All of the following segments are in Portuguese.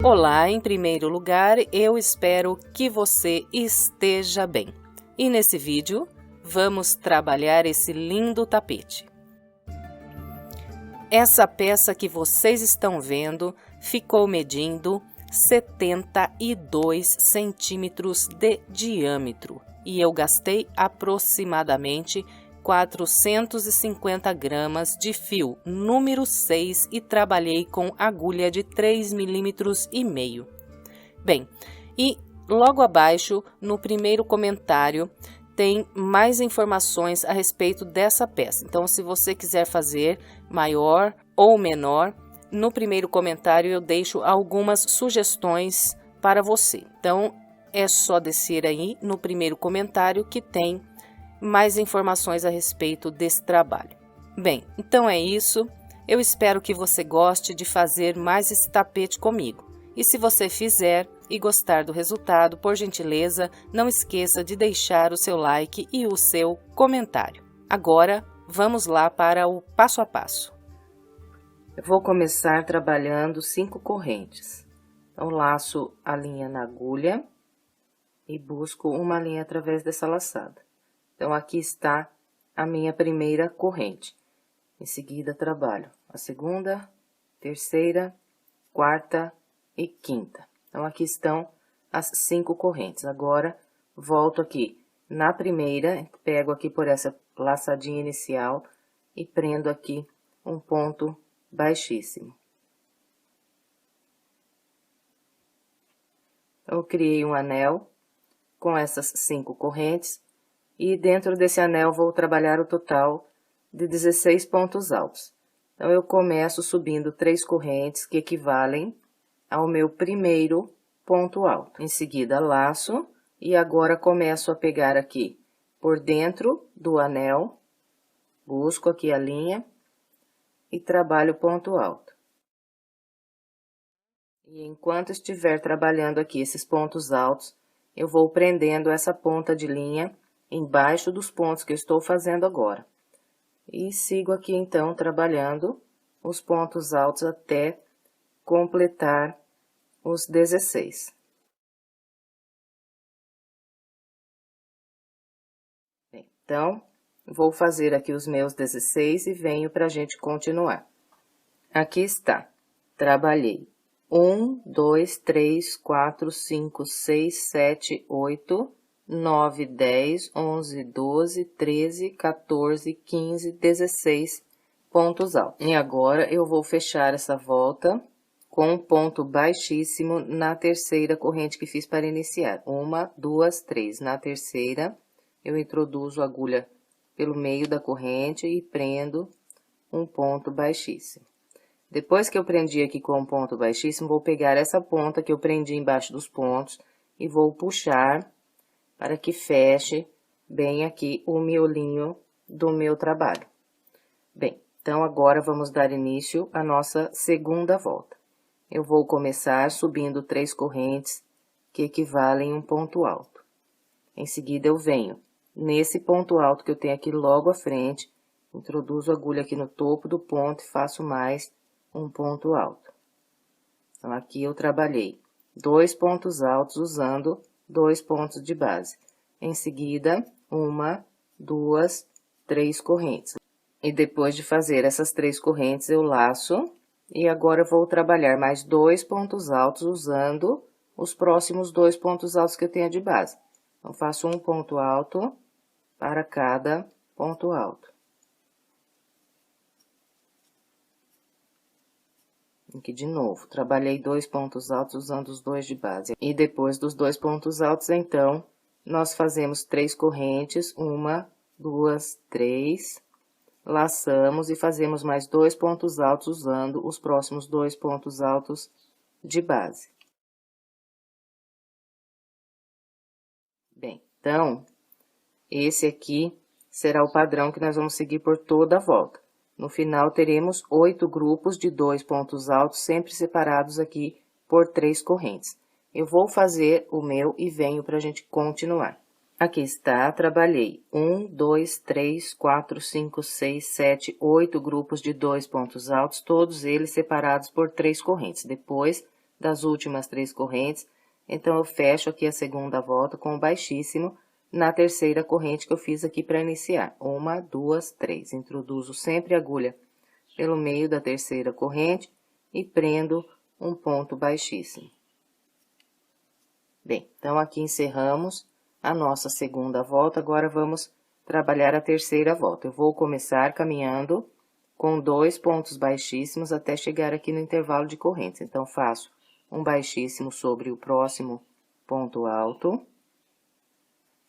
Olá, em primeiro lugar, eu espero que você esteja bem. E nesse vídeo, vamos trabalhar esse lindo tapete. Essa peça que vocês estão vendo ficou medindo 72 centímetros de diâmetro e eu gastei aproximadamente 450 gramas de fio número 6 e trabalhei com agulha de 3,5 milímetros. Bem, e logo abaixo, no primeiro comentário, tem mais informações a respeito dessa peça. Então, se você quiser fazer maior ou menor, no primeiro comentário eu deixo algumas sugestões para você. Então, é só descer aí no primeiro comentário que tem mais informações a respeito desse trabalho. Bem, então é isso. Eu espero que você goste de fazer mais esse tapete comigo. E se você fizer e gostar do resultado, por gentileza, não esqueça de deixar o seu like e o seu comentário. Agora, vamos lá para o passo a passo. Eu vou começar trabalhando 5 correntes. Então, laço a linha na agulha e busco uma linha através dessa laçada. Então, aqui está a minha primeira corrente. Em seguida, trabalho a segunda, terceira, quarta e quinta. Então, aqui estão as 5 correntes. Agora, volto aqui na primeira, pego aqui por essa laçadinha inicial e prendo aqui um ponto baixíssimo. Eu criei um anel com essas 5 correntes. E dentro desse anel vou trabalhar o total de 16 pontos altos. Então, eu começo subindo 3 correntes que equivalem ao meu primeiro ponto alto. Em seguida, laço e agora começo a pegar aqui por dentro do anel, busco aqui a linha e trabalho o ponto alto. E enquanto estiver trabalhando aqui esses pontos altos, eu vou prendendo essa ponta de linha embaixo dos pontos que eu estou fazendo agora. E sigo aqui, então, trabalhando os pontos altos até completar os 16. Então, vou fazer aqui os meus 16 e venho para a gente continuar. Aqui está. Trabalhei 1, 2, 3, 4, 5, 6, 7, 8... 9, 10, 11, 12, 13, 14, 15, 16 pontos altos. E agora, eu vou fechar essa volta com um ponto baixíssimo na terceira corrente que fiz para iniciar. 1, 2, 3. Na terceira, eu introduzo a agulha pelo meio da corrente e prendo um ponto baixíssimo. Depois que eu prendi aqui com um ponto baixíssimo, vou pegar essa ponta que eu prendi embaixo dos pontos e vou puxar para que feche bem aqui o miolinho do meu trabalho. Bem, então, agora vamos dar início à nossa segunda volta. Eu vou começar subindo 3 correntes, que equivalem a um ponto alto. Em seguida, eu venho nesse ponto alto que eu tenho aqui logo à frente, introduzo a agulha aqui no topo do ponto e faço mais um ponto alto. Então, aqui eu trabalhei 2 pontos altos usando 2 pontos de base. Em seguida, 1, 2, 3 correntes. E depois de fazer essas 3 correntes, eu laço. E agora, eu vou trabalhar mais 2 pontos altos usando os próximos 2 pontos altos que eu tenho de base. Então, faço um ponto alto para cada ponto alto. Aqui de novo, trabalhei 2 pontos altos usando os 2 de base. E depois dos 2 pontos altos, então, nós fazemos 3 correntes, 1, 2, 3, laçamos e fazemos mais 2 pontos altos usando os próximos 2 pontos altos de base. Bem, então, esse aqui será o padrão que nós vamos seguir por toda a volta. No final, teremos 8 grupos de 2 pontos altos, sempre separados aqui por 3 correntes. Eu vou fazer o meu e venho para a gente continuar. Aqui está, trabalhei 1, 2, 3, 4, 5, 6, 7, 8 grupos de 2 pontos altos, todos eles separados por 3 correntes. Depois, das últimas 3 correntes, então eu fecho aqui a segunda volta com o baixíssimo na terceira corrente que eu fiz aqui para iniciar. 1, 2, 3. Introduzo sempre a agulha pelo meio da terceira corrente e prendo um ponto baixíssimo. Bem, então aqui encerramos a nossa segunda volta, agora vamos trabalhar a terceira volta. Eu vou começar caminhando com 2 pontos baixíssimos até chegar aqui no intervalo de correntes. Então, faço um baixíssimo sobre o próximo ponto alto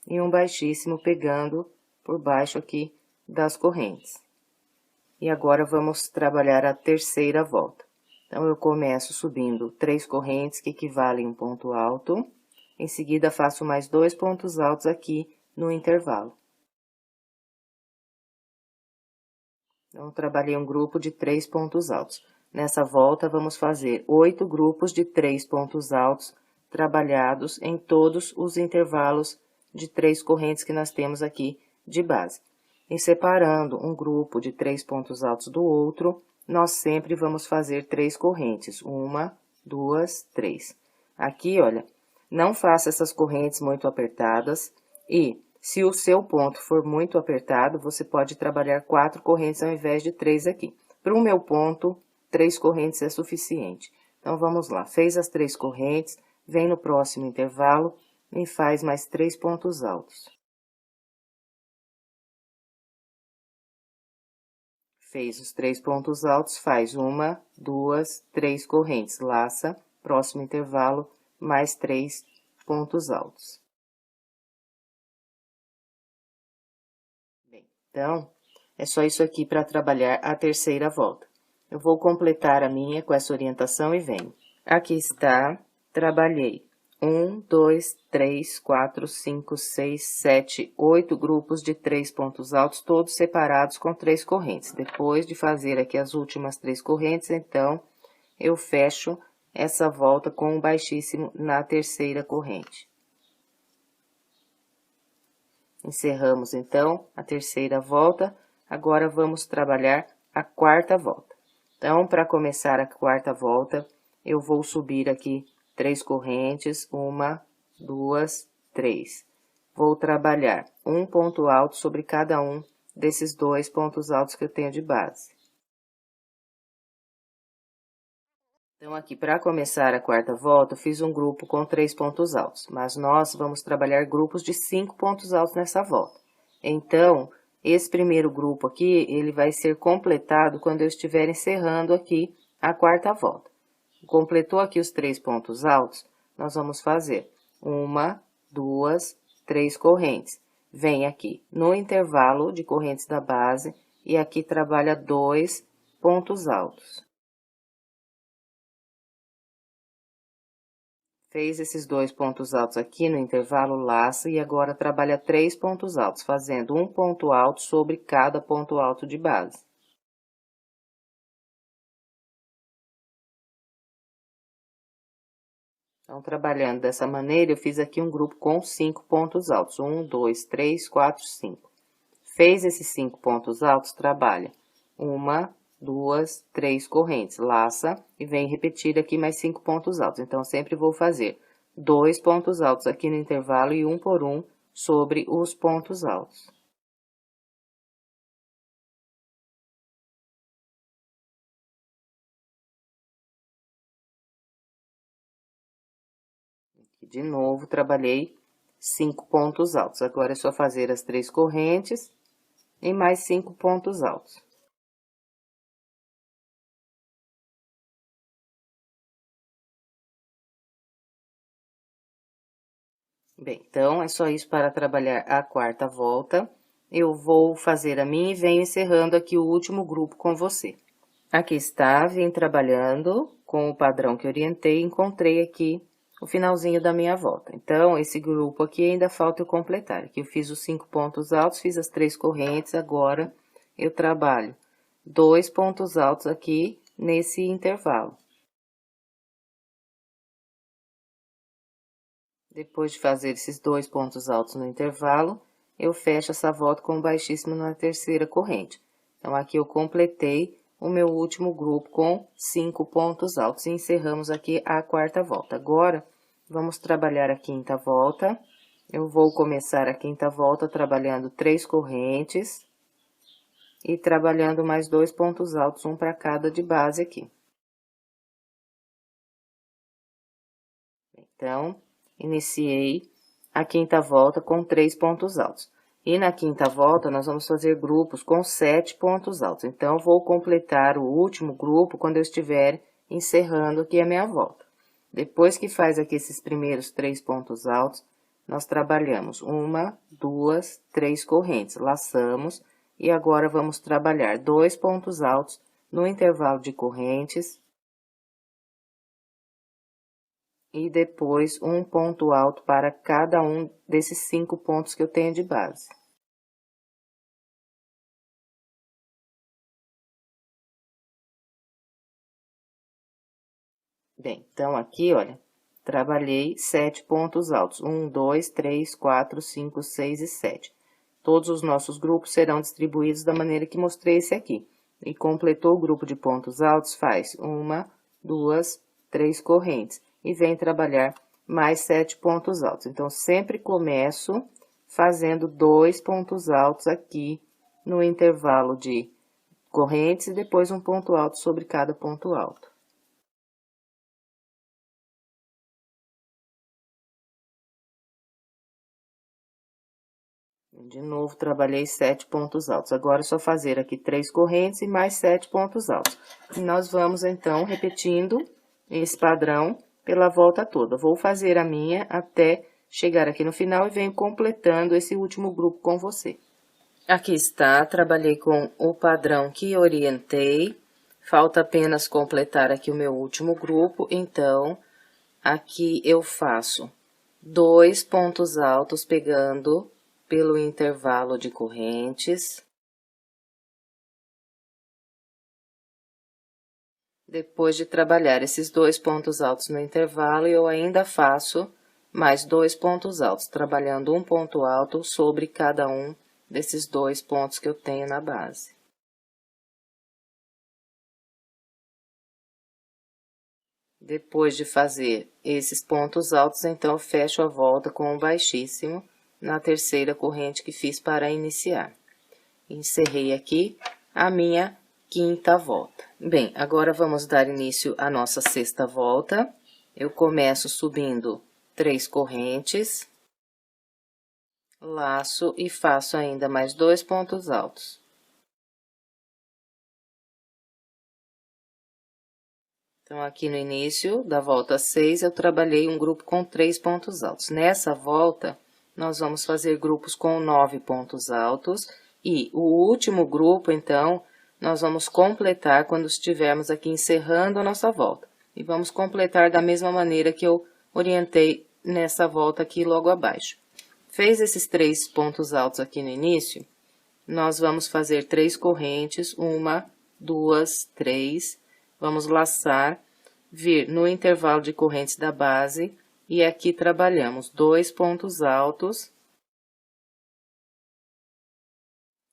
e um baixíssimo pegando por baixo aqui das correntes. E agora, vamos trabalhar a terceira volta. Então, eu começo subindo 3 correntes, que equivalem a um ponto alto. Em seguida, faço mais 2 pontos altos aqui no intervalo. Então, trabalhei um grupo de 3 pontos altos. Nessa volta, vamos fazer 8 grupos de 3 pontos altos, trabalhados em todos os intervalos de 3 correntes que nós temos aqui de base. E separando um grupo de 3 pontos altos do outro, nós sempre vamos fazer 3 correntes. 1, 2, 3. Aqui, olha, não faça essas correntes muito apertadas e, se o seu ponto for muito apertado, você pode trabalhar 4 correntes ao invés de 3 aqui. Para o meu ponto, 3 correntes é suficiente. Então, vamos lá. Fez as 3 correntes, vem no próximo intervalo e faz mais 3 pontos altos. Fez os 3 pontos altos, faz 1, 2, 3 correntes. Laça, próximo intervalo, mais 3 pontos altos. Bem, então, é só isso aqui para trabalhar a terceira volta. Eu vou completar a minha com essa orientação e venho. Aqui está, trabalhei 1, 2, 3, 4, 5, 6, 7, 8 grupos de 3 pontos altos, todos separados com 3 correntes. Depois de fazer aqui as últimas 3 correntes, então, eu fecho essa volta com um baixíssimo na terceira corrente. Encerramos, então, a terceira volta. Agora, vamos trabalhar a quarta volta. Então, para começar a quarta volta, eu vou subir aqui 3 correntes, 1, 2, 3. Vou trabalhar um ponto alto sobre cada um desses 2 pontos altos que eu tenho de base. Então, aqui, para começar a quarta volta, eu fiz um grupo com 3 pontos altos, mas nós vamos trabalhar grupos de 5 pontos altos nessa volta. Então, esse primeiro grupo aqui, ele vai ser completado quando eu estiver encerrando aqui a quarta volta. Completou aqui os 3 pontos altos, nós vamos fazer 1, 2, 3 correntes. Vem aqui no intervalo de correntes da base e aqui trabalha 2 pontos altos. Fez esses 2 pontos altos aqui no intervalo, laça e agora trabalha 3 pontos altos, fazendo um ponto alto sobre cada ponto alto de base. Então, trabalhando dessa maneira, eu fiz aqui um grupo com 5 pontos altos. 1, 2, 3, 4, 5. Fez esses 5 pontos altos, trabalha 1, 2, 3 correntes. Laça e vem repetir aqui mais 5 pontos altos. Então, sempre vou fazer 2 pontos altos aqui no intervalo e um por um sobre os pontos altos. De novo, trabalhei 5 pontos altos. Agora, é só fazer as 3 correntes e mais 5 pontos altos. Bem, então, é só isso para trabalhar a quarta volta. Eu vou fazer a minha e venho encerrando aqui o último grupo com você. Aqui está, vim trabalhando com o padrão que orientei, encontrei aqui o finalzinho da minha volta. Então, esse grupo aqui ainda falta eu completar. Aqui eu fiz os 5 pontos altos, fiz as 3 correntes, agora eu trabalho 2 pontos altos aqui nesse intervalo. Depois de fazer esses 2 pontos altos no intervalo, eu fecho essa volta com um baixíssimo na terceira corrente. Então, aqui eu completei o meu último grupo com 5 pontos altos. E encerramos aqui a quarta volta. Agora, vamos trabalhar a quinta volta. Eu vou começar a quinta volta trabalhando 3 correntes e trabalhando mais 2 pontos altos, um para cada de base aqui. Então, iniciei a quinta volta com 3 pontos altos. E na quinta volta, nós vamos fazer grupos com 7 pontos altos. Então, vou completar o último grupo quando eu estiver encerrando aqui a minha volta. Depois que faz aqui esses primeiros 3 pontos altos, nós trabalhamos 1, 2, 3 correntes, laçamos, e agora vamos trabalhar 2 pontos altos no intervalo de correntes, e depois um ponto alto para cada um desses 5 pontos que eu tenho de base. Bem, então aqui, olha, trabalhei 7 pontos altos, 1, 2, 3, 4, 5, 6 e 7. Todos os nossos grupos serão distribuídos da maneira que mostrei esse aqui. E completou o grupo de pontos altos, faz 1, 2, 3 correntes. E vem trabalhar mais 7 pontos altos. Então, sempre começo fazendo 2 pontos altos aqui no intervalo de correntes e depois um ponto alto sobre cada ponto alto. De novo, trabalhei 7 pontos altos. Agora, é só fazer aqui 3 correntes e mais 7 pontos altos. E nós vamos, então, repetindo esse padrão pela volta toda. Vou fazer a minha até chegar aqui no final e venho completando esse último grupo com você. Aqui está, trabalhei com o padrão que orientei. Falta apenas completar aqui o meu último grupo. Então, aqui eu faço 2 pontos altos pegando pelo intervalo de correntes. Depois de trabalhar esses 2 pontos altos no intervalo, eu ainda faço mais 2 pontos altos, trabalhando um ponto alto sobre cada um desses 2 pontos que eu tenho na base. Depois de fazer esses pontos altos, então, eu fecho a volta com um baixíssimo na terceira corrente que fiz para iniciar. Encerrei aqui a minha quinta volta. Bem, agora vamos dar início à nossa sexta volta. Eu começo subindo 3 correntes, laço e faço ainda mais 2 pontos altos. Então, aqui no início da volta 6, eu trabalhei um grupo com 3 pontos altos. Nessa volta, nós vamos fazer grupos com 9 pontos altos, e o último grupo, então, nós vamos completar quando estivermos aqui encerrando a nossa volta. E vamos completar da mesma maneira que eu orientei nessa volta aqui logo abaixo. Fez esses 3 pontos altos aqui no início, nós vamos fazer 3 correntes, 1, 2, 3, vamos laçar, vir no intervalo de correntes da base, e aqui trabalhamos 2 pontos altos.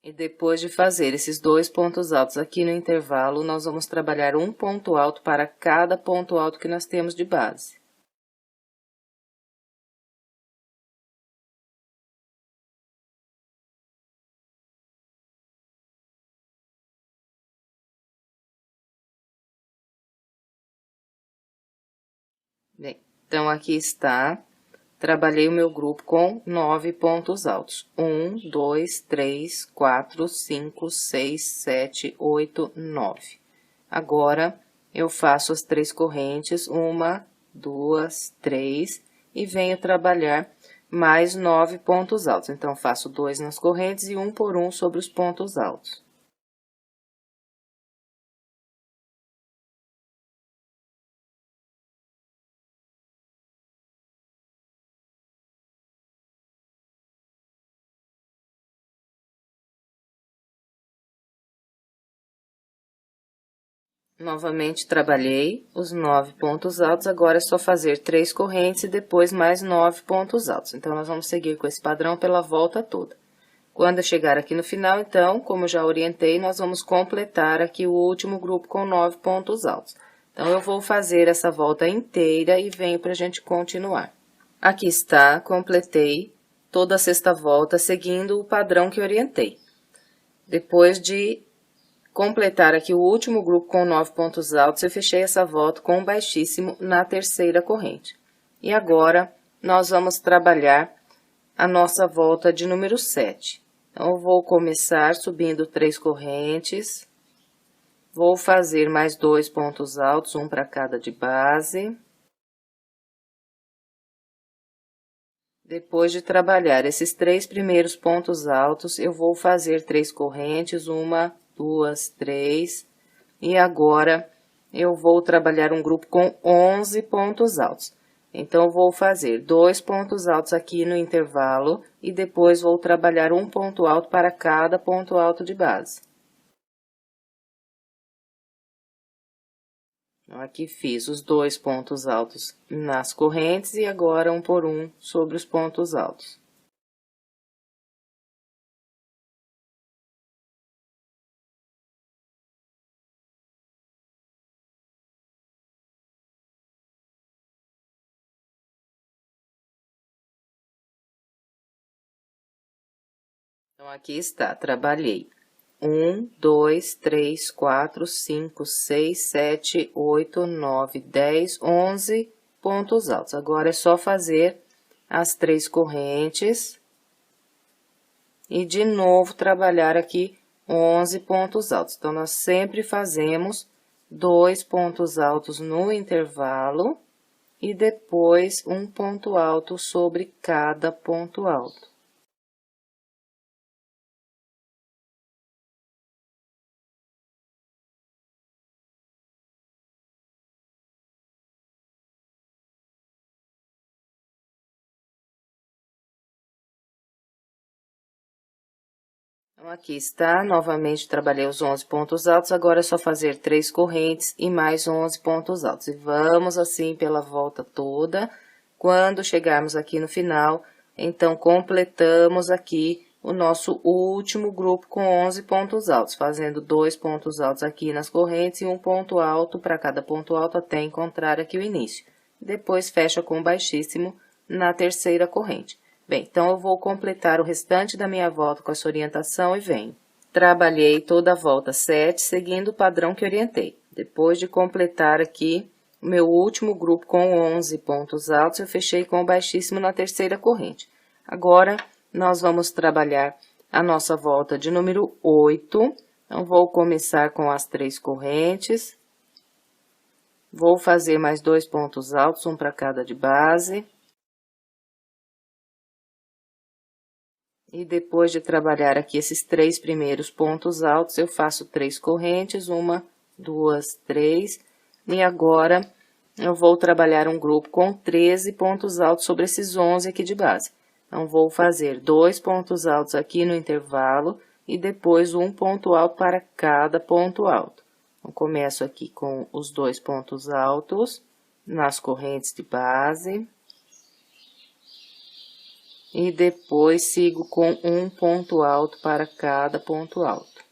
E depois de fazer esses 2 pontos altos aqui no intervalo, nós vamos trabalhar um ponto alto para cada ponto alto que nós temos de base. Bem, então, aqui está, trabalhei o meu grupo com 9 pontos altos. 1, 2, 3, 4, 5, 6, 7, 8, 9. Agora, eu faço as 3 correntes, 1, 2, 3, e venho trabalhar mais 9 pontos altos. Então, faço 2 nas correntes e 1 por 1 sobre os pontos altos. Novamente, trabalhei os 9 pontos altos, agora é só fazer 3 correntes e depois mais 9 pontos altos. Então, nós vamos seguir com esse padrão pela volta toda. Quando eu chegar aqui no final, então, como eu já orientei, nós vamos completar aqui o último grupo com 9 pontos altos. Então, eu vou fazer essa volta inteira e venho pra gente continuar. Aqui está, completei toda a sexta volta seguindo o padrão que orientei. Depois de completar aqui o último grupo com 9 pontos altos, eu fechei essa volta com um baixíssimo na terceira corrente. E agora, nós vamos trabalhar a nossa volta de número 7. Então, eu vou começar subindo 3 correntes, vou fazer mais 2 pontos altos, um para cada de base. Depois de trabalhar esses 3 primeiros pontos altos, eu vou fazer 3 correntes, 1, 2, 3, e agora eu vou trabalhar um grupo com 11 pontos altos. Então, eu vou fazer 2 pontos altos aqui no intervalo e depois vou trabalhar um ponto alto para cada ponto alto de base. Então, aqui fiz os 2 pontos altos nas correntes e agora um por um sobre os pontos altos. Então, aqui está, trabalhei 1, 2, 3, 4, 5, 6, 7, 8, 9, 10, 11 pontos altos. Agora, é só fazer as 3 correntes e, de novo, trabalhar aqui 11 pontos altos. Então, nós sempre fazemos 2 pontos altos no intervalo e depois um ponto alto sobre cada ponto alto. Então, aqui está, novamente trabalhei os 11 pontos altos, agora é só fazer 3 correntes e mais 11 pontos altos. E vamos assim pela volta toda. Quando chegarmos aqui no final, então, completamos aqui o nosso último grupo com 11 pontos altos, fazendo 2 pontos altos aqui nas correntes e um ponto alto para cada ponto alto até encontrar aqui o início. Depois, fecha com baixíssimo na terceira corrente. Bem, então, eu vou completar o restante da minha volta com essa orientação e venho. Trabalhei toda a volta 7, seguindo o padrão que orientei. Depois de completar aqui o meu último grupo com 11 pontos altos, eu fechei com o baixíssimo na terceira corrente. Agora, nós vamos trabalhar a nossa volta de número 8. Então, vou começar com as 3 correntes. Vou fazer mais 2 pontos altos, um para cada de base. E depois de trabalhar aqui esses 3 primeiros pontos altos, eu faço 3 correntes, 1, 2, 3. E agora, eu vou trabalhar um grupo com 13 pontos altos sobre esses 11 aqui de base. Então, vou fazer 2 pontos altos aqui no intervalo e depois um ponto alto para cada ponto alto. Então, começo aqui com os 2 pontos altos nas correntes de base. E depois sigo com um ponto alto para cada ponto alto.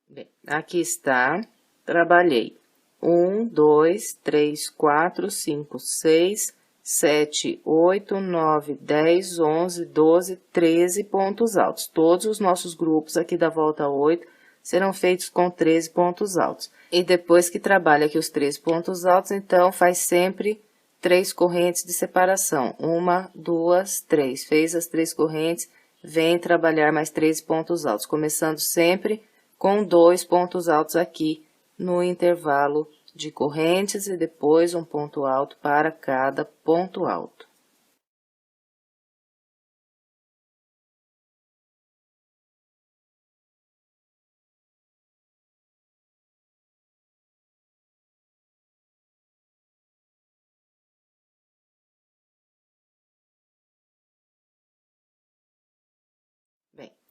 Bem, aqui está, trabalhei 1, 2, 3, 4, 5, 6, 7, 8, 9, 10, 11, 12, 13 pontos altos. Todos os nossos grupos aqui da volta 8 serão feitos com 13 pontos altos. E depois que trabalha aqui os 13 pontos altos, então, faz sempre 3 correntes de separação. 1, 2, 3. Fez as 3 correntes, vem trabalhar mais 13 pontos altos, começando sempre com 2 pontos altos aqui no intervalo de correntes e depois um ponto alto para cada ponto alto.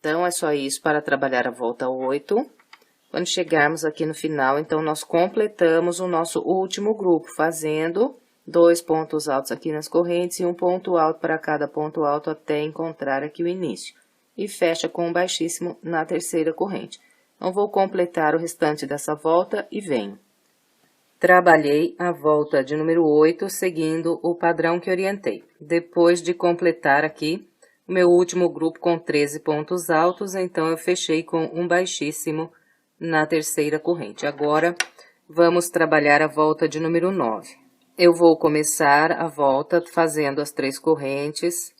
Então, é só isso para trabalhar a volta 8. Quando chegarmos aqui no final, então, nós completamos o nosso último grupo, fazendo 2 pontos altos aqui nas correntes e um ponto alto para cada ponto alto até encontrar aqui o início. E fecha com um baixíssimo na terceira corrente. Então, vou completar o restante dessa volta e venho. Trabalhei a volta de número 8, seguindo o padrão que orientei. Depois de completar aqui o meu último grupo com 13 pontos altos, então, eu fechei com um baixíssimo na terceira corrente. Agora, vamos trabalhar a volta de número 9. Eu vou começar a volta fazendo as 3 correntes.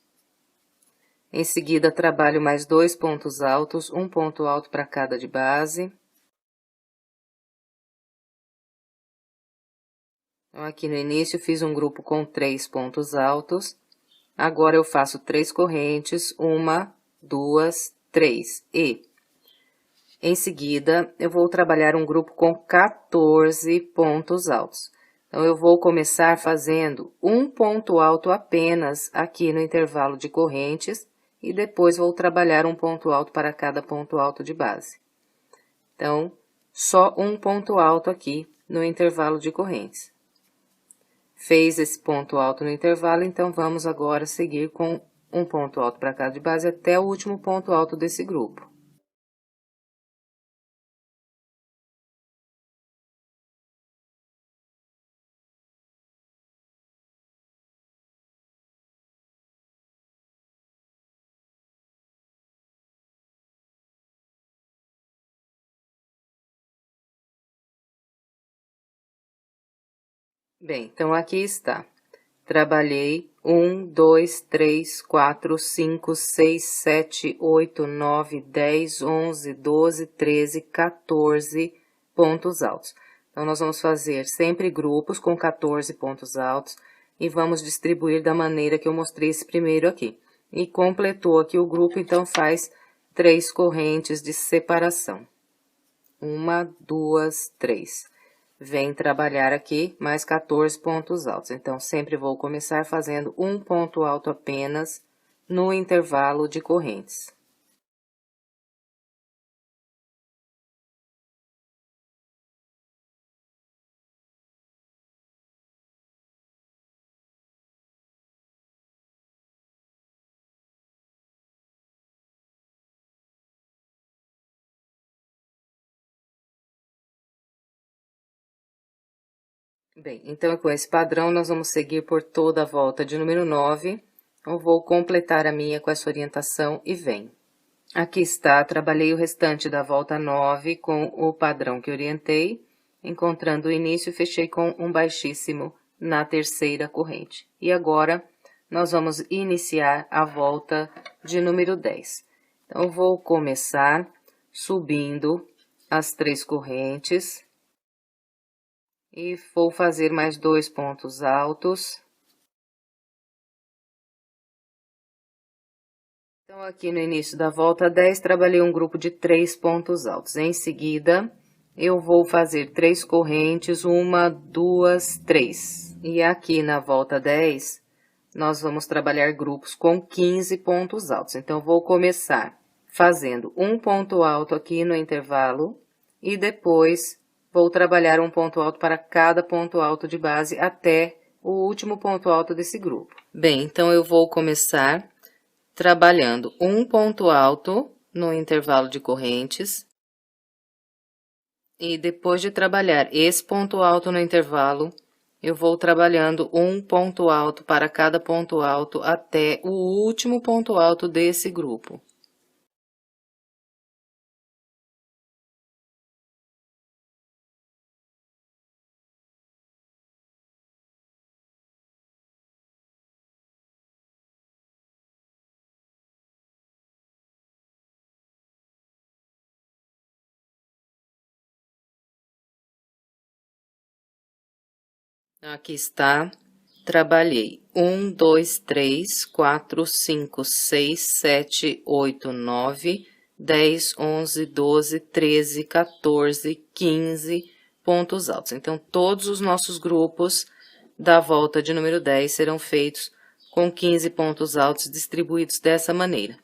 Em seguida, trabalho mais 2 pontos altos, um ponto alto para cada de base. Então, aqui no início, fiz um grupo com 3 pontos altos. Agora, eu faço 3 correntes, 1, 2, 3. E, em seguida, eu vou trabalhar um grupo com 14 pontos altos. Então, eu vou começar fazendo um ponto alto apenas aqui no intervalo de correntes. E depois, vou trabalhar um ponto alto para cada ponto alto de base. Então, só um ponto alto aqui no intervalo de correntes. Fez esse ponto alto no intervalo, então, vamos agora seguir com um ponto alto para cada de base até o último ponto alto desse grupo. Bem, então, aqui está. Trabalhei 1, 2, 3, 4, 5, 6, 7, 8, 9, 10, 11, 12, 13, 14 pontos altos. Então, nós vamos fazer sempre grupos com 14 pontos altos e vamos distribuir da maneira que eu mostrei esse primeiro aqui. E completou aqui o grupo, então, faz 3 correntes de separação. 1, 2, 3. Vem trabalhar aqui mais 14 pontos altos. Então, sempre vou começar fazendo um ponto alto apenas no intervalo de correntes. Bem, então, com esse padrão, nós vamos seguir por toda a volta de número 9. Eu vou completar a minha com essa orientação e venho. Aqui está, trabalhei o restante da volta 9 com o padrão que orientei, encontrando o início, fechei com um baixíssimo na terceira corrente. E agora, nós vamos iniciar a volta de número 10. Então, eu vou começar subindo as 3 correntes. E vou fazer mais 2 pontos altos. Então, aqui no início da volta 10, trabalhei um grupo de 3 pontos altos. Em seguida, eu vou fazer 3 correntes, 1, 2, 3. E aqui na volta 10, nós vamos trabalhar grupos com 15 pontos altos. Então, vou começar fazendo um ponto alto aqui no intervalo e depois vou trabalhar um ponto alto para cada ponto alto de base até o último ponto alto desse grupo. Bem, então, eu vou começar trabalhando um ponto alto no intervalo de correntes. E depois de trabalhar esse ponto alto no intervalo, eu vou trabalhando um ponto alto para cada ponto alto até o último ponto alto desse grupo. Aqui está, trabalhei 1, 2, 3, 4, 5, 6, 7, 8, 9, 10, 11, 12, 13, 14, 15 pontos altos. Então, todos os nossos grupos da volta de número 10 serão feitos com 15 pontos altos distribuídos dessa maneira.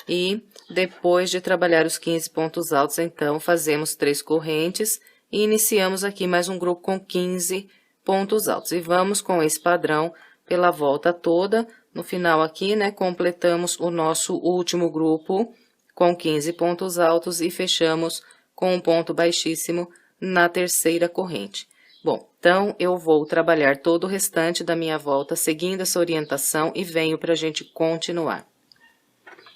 E Depois de trabalhar os 15 pontos altos, então, fazemos 3 correntes e iniciamos aqui mais um grupo com 15 pontos altos. E vamos com esse padrão pela volta toda. No final aqui, né, completamos o nosso último grupo com 15 pontos altos e fechamos com um ponto baixíssimo na terceira corrente. Bom, então, eu vou trabalhar todo o restante da minha volta seguindo essa orientação e venho para a gente continuar.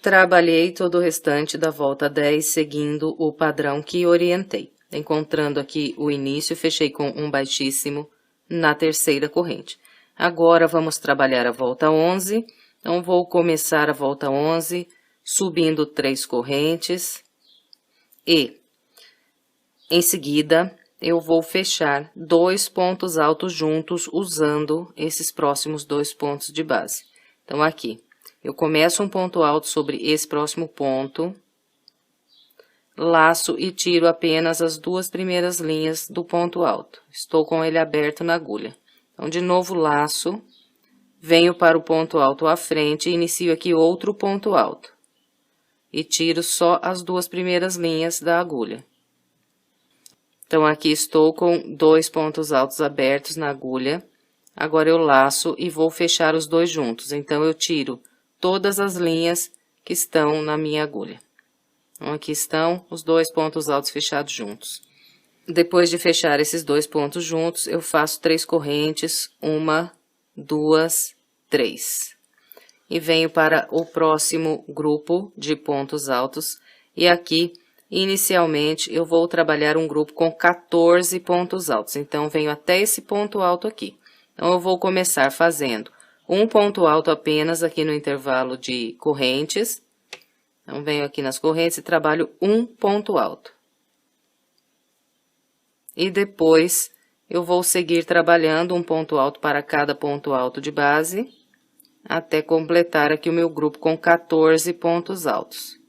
Trabalhei todo o restante da volta 10 seguindo o padrão que orientei. Encontrando aqui o início, fechei com um baixíssimo na terceira corrente. Agora, vamos trabalhar a volta 11. Então, vou começar a volta 11, subindo 3 correntes. E, em seguida, eu vou fechar 2 pontos altos juntos, usando esses próximos 2 pontos de base. Então, aqui. Eu começo um ponto alto sobre esse próximo ponto, laço e tiro apenas as 2 primeiras linhas do ponto alto. Estou com ele aberto na agulha. Então, de novo, laço, venho para o ponto alto à frente e inicio aqui outro ponto alto. E tiro só as 2 primeiras linhas da agulha. Então, aqui estou com 2 pontos altos abertos na agulha. Agora, eu laço e vou fechar os 2 juntos. Então, eu tiro todas as linhas que estão na minha agulha. Então, aqui estão os 2 pontos altos fechados juntos. Depois de fechar esses 2 pontos juntos, eu faço 3 correntes, 1, 2, 3. E venho para o próximo grupo de pontos altos. E aqui, inicialmente, eu vou trabalhar um grupo com 14 pontos altos. Então, venho até esse ponto alto aqui. Então, eu vou começar fazendo um ponto alto apenas aqui no intervalo de correntes. Então, venho aqui nas correntes e trabalho um ponto alto. E depois, eu vou seguir trabalhando um ponto alto para cada ponto alto de base, até completar aqui o meu grupo com 14 pontos altos.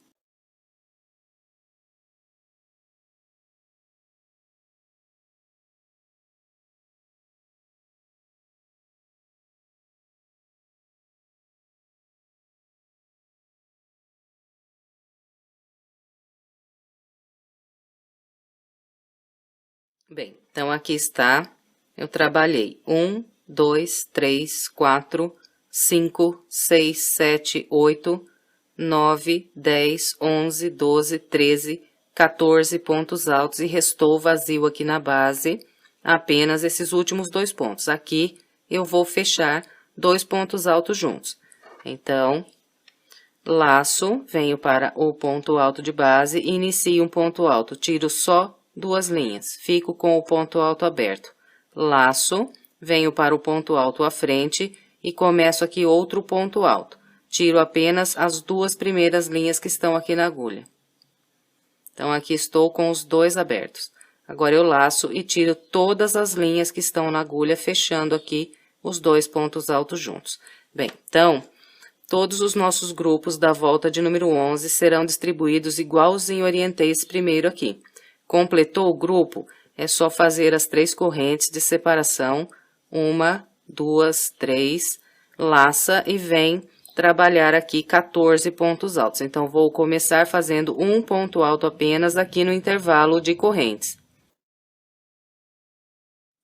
Bem, então, aqui está, eu trabalhei 1, 2, 3, 4, 5, 6, 7, 8, 9, 10, 11, 12, 13, 14 pontos altos e restou vazio aqui na base, apenas esses últimos 2 pontos. Aqui, eu vou fechar 2 pontos altos juntos. Então, laço, venho para o ponto alto de base e inicio um ponto alto, tiro só 2 linhas, fico com o ponto alto aberto. Laço, venho para o ponto alto à frente e começo aqui outro ponto alto. Tiro apenas as 2 primeiras linhas que estão aqui na agulha. Então, aqui estou com os 2 abertos. Agora, eu laço e tiro todas as linhas que estão na agulha, fechando aqui os 2 pontos altos juntos. Bem, então, todos os nossos grupos da volta de número 11 serão distribuídos igualzinho orientei esse primeiro aqui. Completou o grupo, é só fazer as 3 correntes de separação, 1, 2, 3, laça e vem trabalhar aqui 14 pontos altos. Então, vou começar fazendo um ponto alto apenas aqui no intervalo de correntes.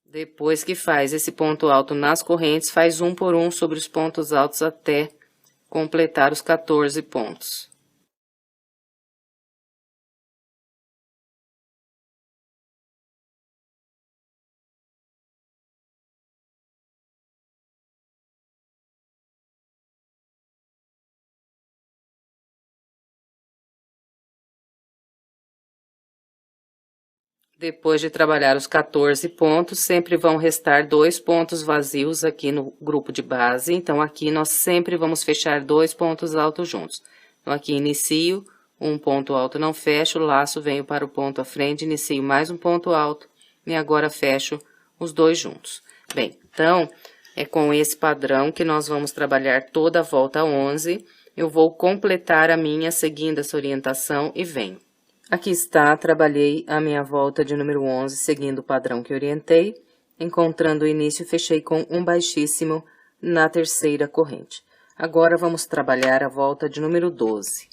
Depois que faz esse ponto alto nas correntes, faz um por um sobre os pontos altos até completar os 14 pontos. Depois de trabalhar os 14 pontos, sempre vão restar 2 pontos vazios aqui no grupo de base. Então, aqui nós sempre vamos fechar 2 pontos altos juntos. Então, aqui inicio, um ponto alto não fecho, laço, venho para o ponto à frente, inicio mais um ponto alto e agora fecho os 2 juntos. Bem, então, é com esse padrão que nós vamos trabalhar toda a volta 11. Eu vou completar a minha seguindo essa orientação e venho. Aqui está, trabalhei a minha volta de número 11, seguindo o padrão que orientei. Encontrando o início, fechei com um baixíssimo na terceira corrente. Agora, vamos trabalhar a volta de número 12.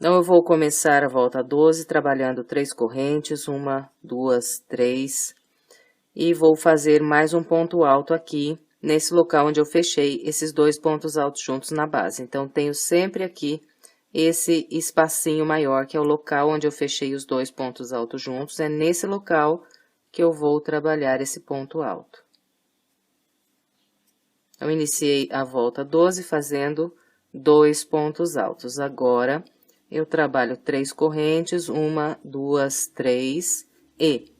Então, eu vou começar a volta 12 trabalhando 3 correntes, 1, 2, 3, e vou fazer mais um ponto alto aqui, nesse local onde eu fechei esses 2 pontos altos juntos na base. Então, tenho sempre aqui esse espacinho maior, que é o local onde eu fechei os 2 pontos altos juntos, é nesse local que eu vou trabalhar esse ponto alto. Eu iniciei a volta 12 fazendo 2 pontos altos. Agora, eu trabalho 3 correntes, 1, 2, 3 e,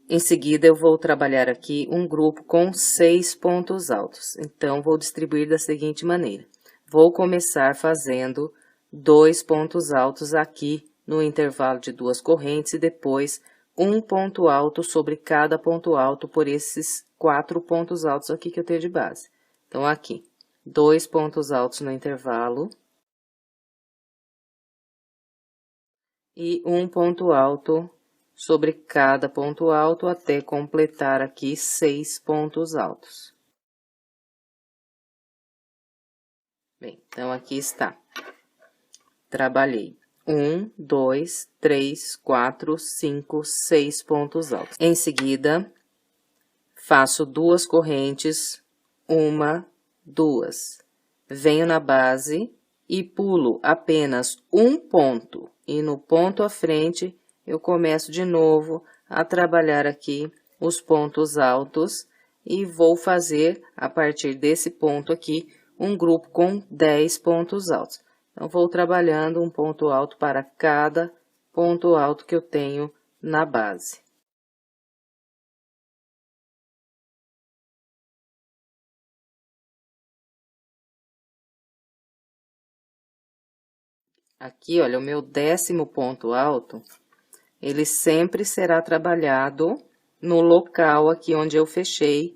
em seguida, eu vou trabalhar aqui um grupo com 6 pontos altos. Então, vou distribuir da seguinte maneira. Vou começar fazendo 2 pontos altos aqui no intervalo de 2 correntes e depois um ponto alto sobre cada ponto alto por esses 4 pontos altos aqui que eu tenho de base. Então, aqui, 2 pontos altos no intervalo. E um ponto alto sobre cada ponto alto até completar aqui 6 pontos altos. Bem, então, aqui está. Trabalhei 1, 2, 3, 4, 5, 6 pontos altos. Em seguida, faço 2 correntes, 1, 2. Venho na base e pulo apenas um ponto. E no ponto à frente, eu começo de novo a trabalhar aqui os pontos altos e vou fazer, a partir desse ponto aqui, um grupo com 10 pontos altos. Então, vou trabalhando um ponto alto para cada ponto alto que eu tenho na base. Aqui, olha, o meu 10º ponto alto, ele sempre será trabalhado no local aqui onde eu fechei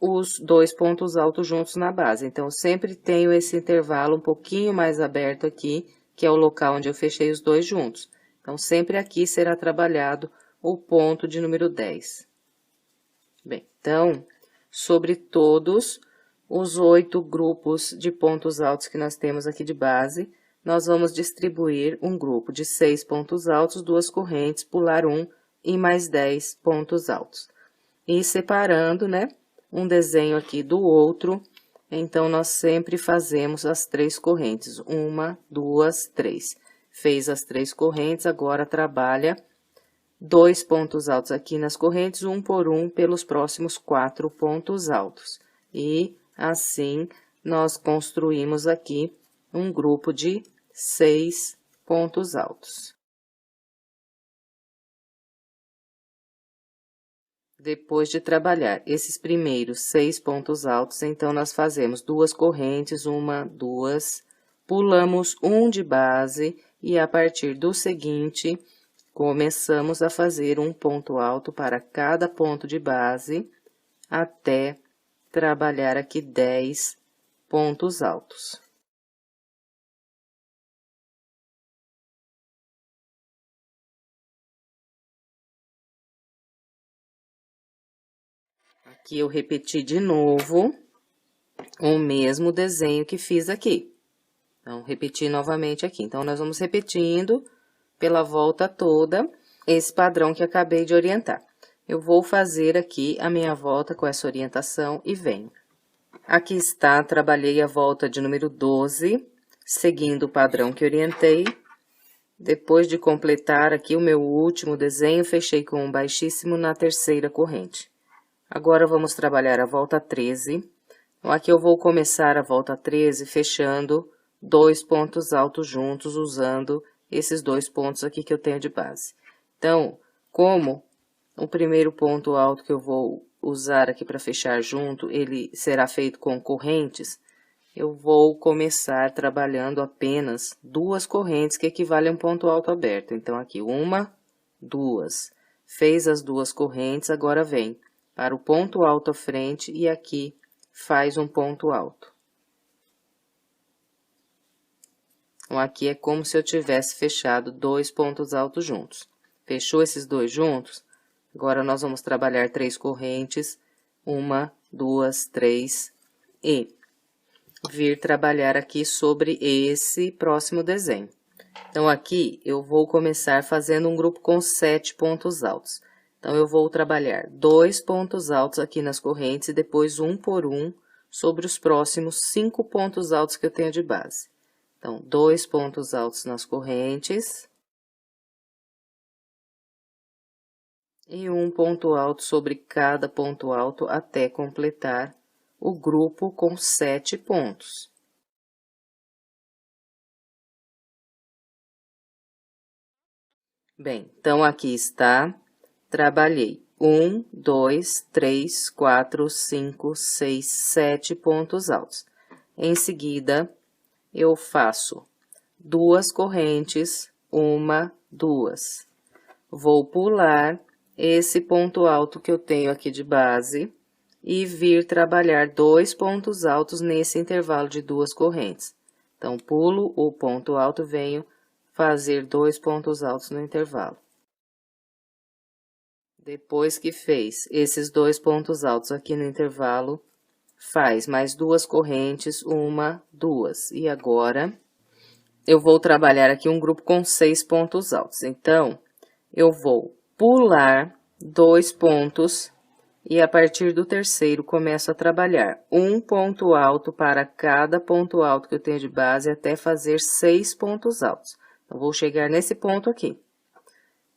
os 2 pontos altos juntos na base. Então, eu sempre tenho esse intervalo um pouquinho mais aberto aqui, que é o local onde eu fechei os 2 juntos. Então, sempre aqui será trabalhado o ponto de número 10. Bem, então, sobre todos os 8 grupos de pontos altos que nós temos aqui de base, nós vamos distribuir um grupo de 6 pontos altos, 2 correntes, pular 1 e mais 10 pontos altos. E separando, né, um desenho aqui do outro, então, nós sempre fazemos as 3 correntes. 1, 2, 3. Fez as 3 correntes, agora trabalha 2 pontos altos aqui nas correntes, 1 por 1 pelos próximos 4 pontos altos. E, assim, nós construímos aqui um grupo de 6 pontos altos. Depois de trabalhar esses primeiros 6 pontos altos, então, nós fazemos 2 correntes, 1, 2, pulamos 1 de base e, a partir do seguinte, começamos a fazer um ponto alto para cada ponto de base, até trabalhar aqui 10 pontos altos. Aqui eu repeti de novo o mesmo desenho que fiz aqui. Então, repeti novamente aqui. Então, nós vamos repetindo pela volta toda esse padrão que acabei de orientar. Eu vou fazer aqui a minha volta com essa orientação e venho. Aqui está, trabalhei a volta de número 12, seguindo o padrão que orientei. Depois de completar aqui o meu último desenho, fechei com um baixíssimo na 3ª corrente. Agora, vamos trabalhar a volta 13. Então, aqui eu vou começar a volta 13 fechando 2 pontos altos juntos, usando esses 2 pontos aqui que eu tenho de base. Então, como o primeiro ponto alto que eu vou usar aqui para fechar junto, ele será feito com correntes, eu vou começar trabalhando apenas 2 correntes, que equivalem a um ponto alto aberto. Então, aqui, 1, 2. Fez as 2 correntes, agora vem para o ponto alto à frente e aqui faz um ponto alto. Então, aqui é como se eu tivesse fechado 2 pontos altos juntos. Fechou esses 2 juntos? Agora, nós vamos trabalhar 3 correntes, 1, 2, 3, e vir trabalhar aqui sobre esse próximo desenho. Então, aqui, eu vou começar fazendo um grupo com 7 pontos altos. Então, eu vou trabalhar 2 pontos altos aqui nas correntes e depois um por um sobre os próximos 5 pontos altos que eu tenho de base. Então, 2 pontos altos nas correntes. E um ponto alto sobre cada ponto alto até completar o grupo com 7 pontos. Bem, então, aqui está, trabalhei 1, 2, 3, 4, 5, 6, 7 pontos altos. Em seguida, eu faço 2 correntes, 1, 2. Vou pular esse ponto alto que eu tenho aqui de base e vir trabalhar 2 pontos altos nesse intervalo de 2 correntes. Então, pulo o ponto alto, venho fazer 2 pontos altos no intervalo. Depois que fez esses 2 pontos altos aqui no intervalo, faz mais 2 correntes, 1, 2. E agora, eu vou trabalhar aqui um grupo com 6 pontos altos. Então, eu vou pular 2 pontos e a partir do terceiro começo a trabalhar um ponto alto para cada ponto alto que eu tenho de base até fazer 6 pontos altos. Então, vou chegar nesse ponto aqui.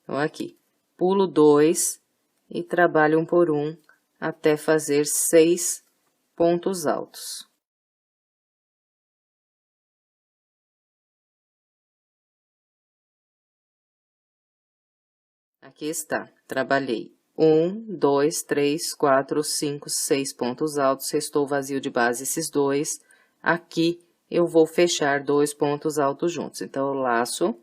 Então, aqui, pulo 2 e trabalho um por um até fazer 6 pontos altos. Aqui está, trabalhei 1, 2, 3, 4, 5, 6 pontos altos, restou vazio de base esses 2. Aqui, eu vou fechar 2 pontos altos juntos. Então, eu laço,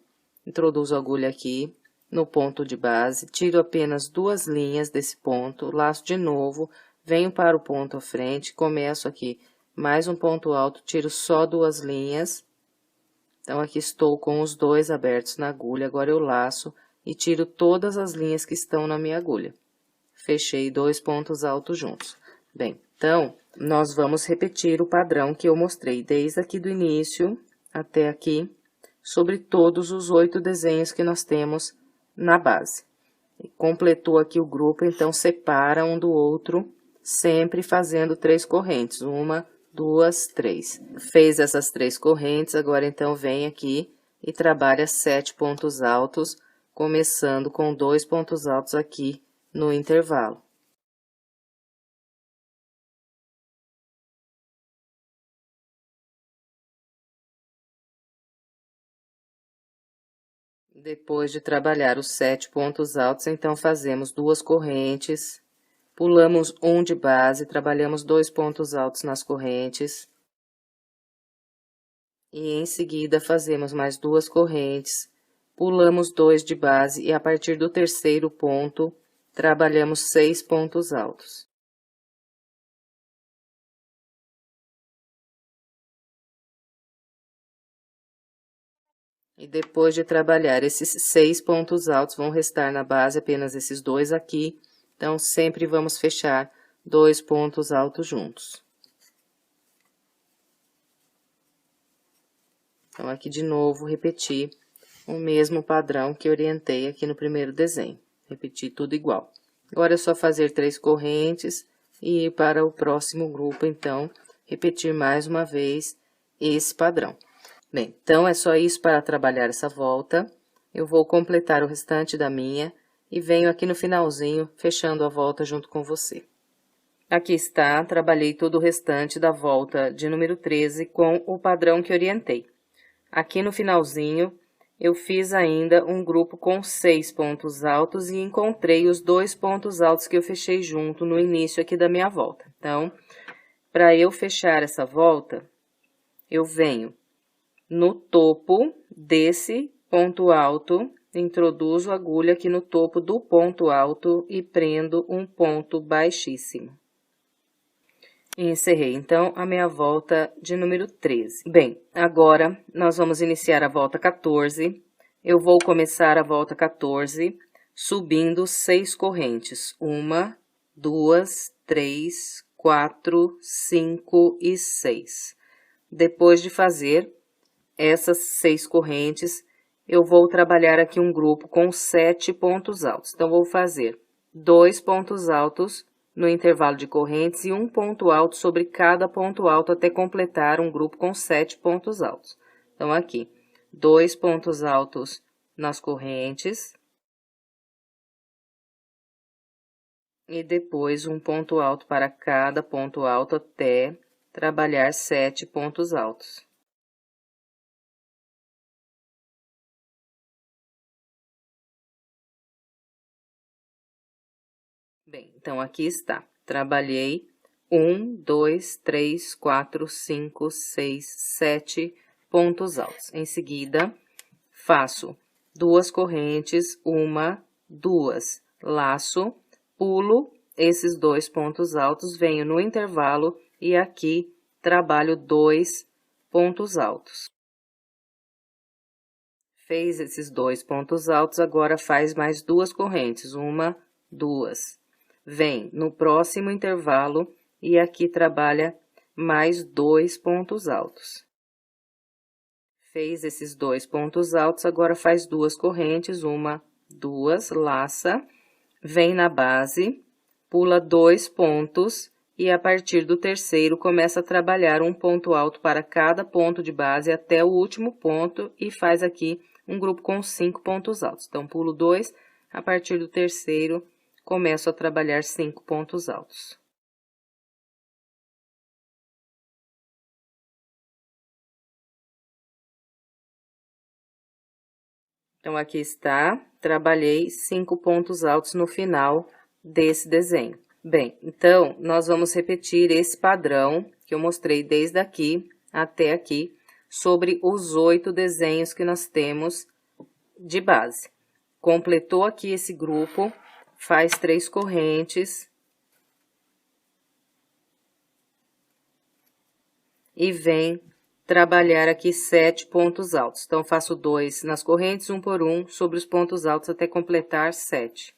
introduzo a agulha aqui no ponto de base, tiro apenas 2 linhas desse ponto, laço de novo, venho para o ponto à frente, começo aqui mais um ponto alto, tiro só 2 linhas. Então, aqui estou com os 2 abertos na agulha, agora eu laço e tiro todas as linhas que estão na minha agulha. Fechei 2 pontos altos juntos. Bem, então, nós vamos repetir o padrão que eu mostrei desde aqui do início até aqui, sobre todos os 8 desenhos que nós temos na base. Completou aqui o grupo, então, separa um do outro, sempre fazendo 3 correntes. 1, 2, 3. Fez essas 3 correntes, agora, então, vem aqui e trabalha 7 pontos altos, começando com 2 pontos altos aqui no intervalo. Depois de trabalhar os 7 pontos altos, então, fazemos 2 correntes, pulamos um de base, trabalhamos 2 pontos altos nas correntes. E, em seguida, fazemos mais 2 correntes, pulamos 2 de base e, a partir do terceiro ponto, trabalhamos 6 pontos altos. E depois de trabalhar esses 6 pontos altos, vão restar na base apenas esses 2 aqui. Então, sempre vamos fechar 2 pontos altos juntos. Então, aqui de novo, repetir o mesmo padrão que orientei aqui no primeiro desenho. Repetir tudo igual. Agora, é só fazer 3 correntes e ir para o próximo grupo, então, repetir mais uma vez esse padrão. Bem, então, é só isso para trabalhar essa volta. Eu vou completar o restante da minha e venho aqui no finalzinho, fechando a volta junto com você. Aqui está, trabalhei todo o restante da volta de número 13 com o padrão que orientei. Aqui no finalzinho, eu fiz ainda um grupo com 6 pontos altos e encontrei os 2 pontos altos que eu fechei junto no início aqui da minha volta. Então, para eu fechar essa volta, eu venho no topo desse ponto alto, introduzo a agulha aqui no topo do ponto alto e prendo um ponto baixíssimo. E encerrei, então, a minha volta de número 13. Bem, agora, nós vamos iniciar a volta 14. Eu vou começar a volta 14 subindo 6 correntes. 1, 2, 3, 4, 5 e 6. Depois de fazer essas 6 correntes, eu vou trabalhar aqui um grupo com 7 pontos altos. Então, vou fazer 2 pontos altos no intervalo de correntes e um ponto alto sobre cada ponto alto até completar um grupo com 7 pontos altos. Então, aqui, 2 pontos altos nas correntes e depois um ponto alto para cada ponto alto até trabalhar 7 pontos altos. Bem, então, aqui está. Trabalhei 1, 2, 3, 4, 5, 6, 7 pontos altos. Em seguida, faço 2 correntes, 1, 2, laço, pulo esses 2 pontos altos, venho no intervalo e aqui trabalho 2 pontos altos. Fez esses 2 pontos altos, agora faz mais 2 correntes, 1, 2. Vem no próximo intervalo e aqui trabalha mais 2 pontos altos. Fez esses 2 pontos altos, agora faz 2 correntes, 1, 2, laça, vem na base, pula 2 pontos e a partir do terceiro começa a trabalhar um ponto alto para cada ponto de base até o último ponto e faz aqui um grupo com 5 pontos altos. Então, pulo 2, a partir do terceiro, começo a trabalhar 5 pontos altos. Então, aqui está, trabalhei 5 pontos altos no final desse desenho. Bem, então, nós vamos repetir esse padrão que eu mostrei desde aqui até aqui, sobre os 8 desenhos que nós temos de base. Completou aqui esse grupo, faz 3 correntes e vem trabalhar aqui 7 pontos altos. Então, faço 2 nas correntes, 1 por 1, sobre os pontos altos até completar 7.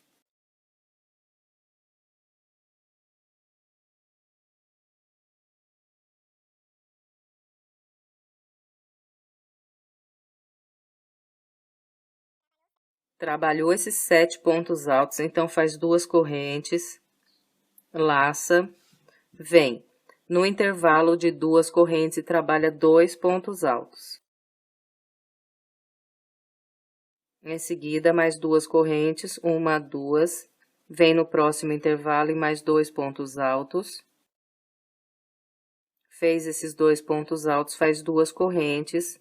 Trabalhou esses 7 pontos altos, então faz 2 correntes, laça, vem no intervalo de 2 correntes e trabalha 2 pontos altos. Em seguida, mais 2 correntes, 1, 2, vem no próximo intervalo e mais 2 pontos altos. Fez esses 2 pontos altos, faz 2 correntes,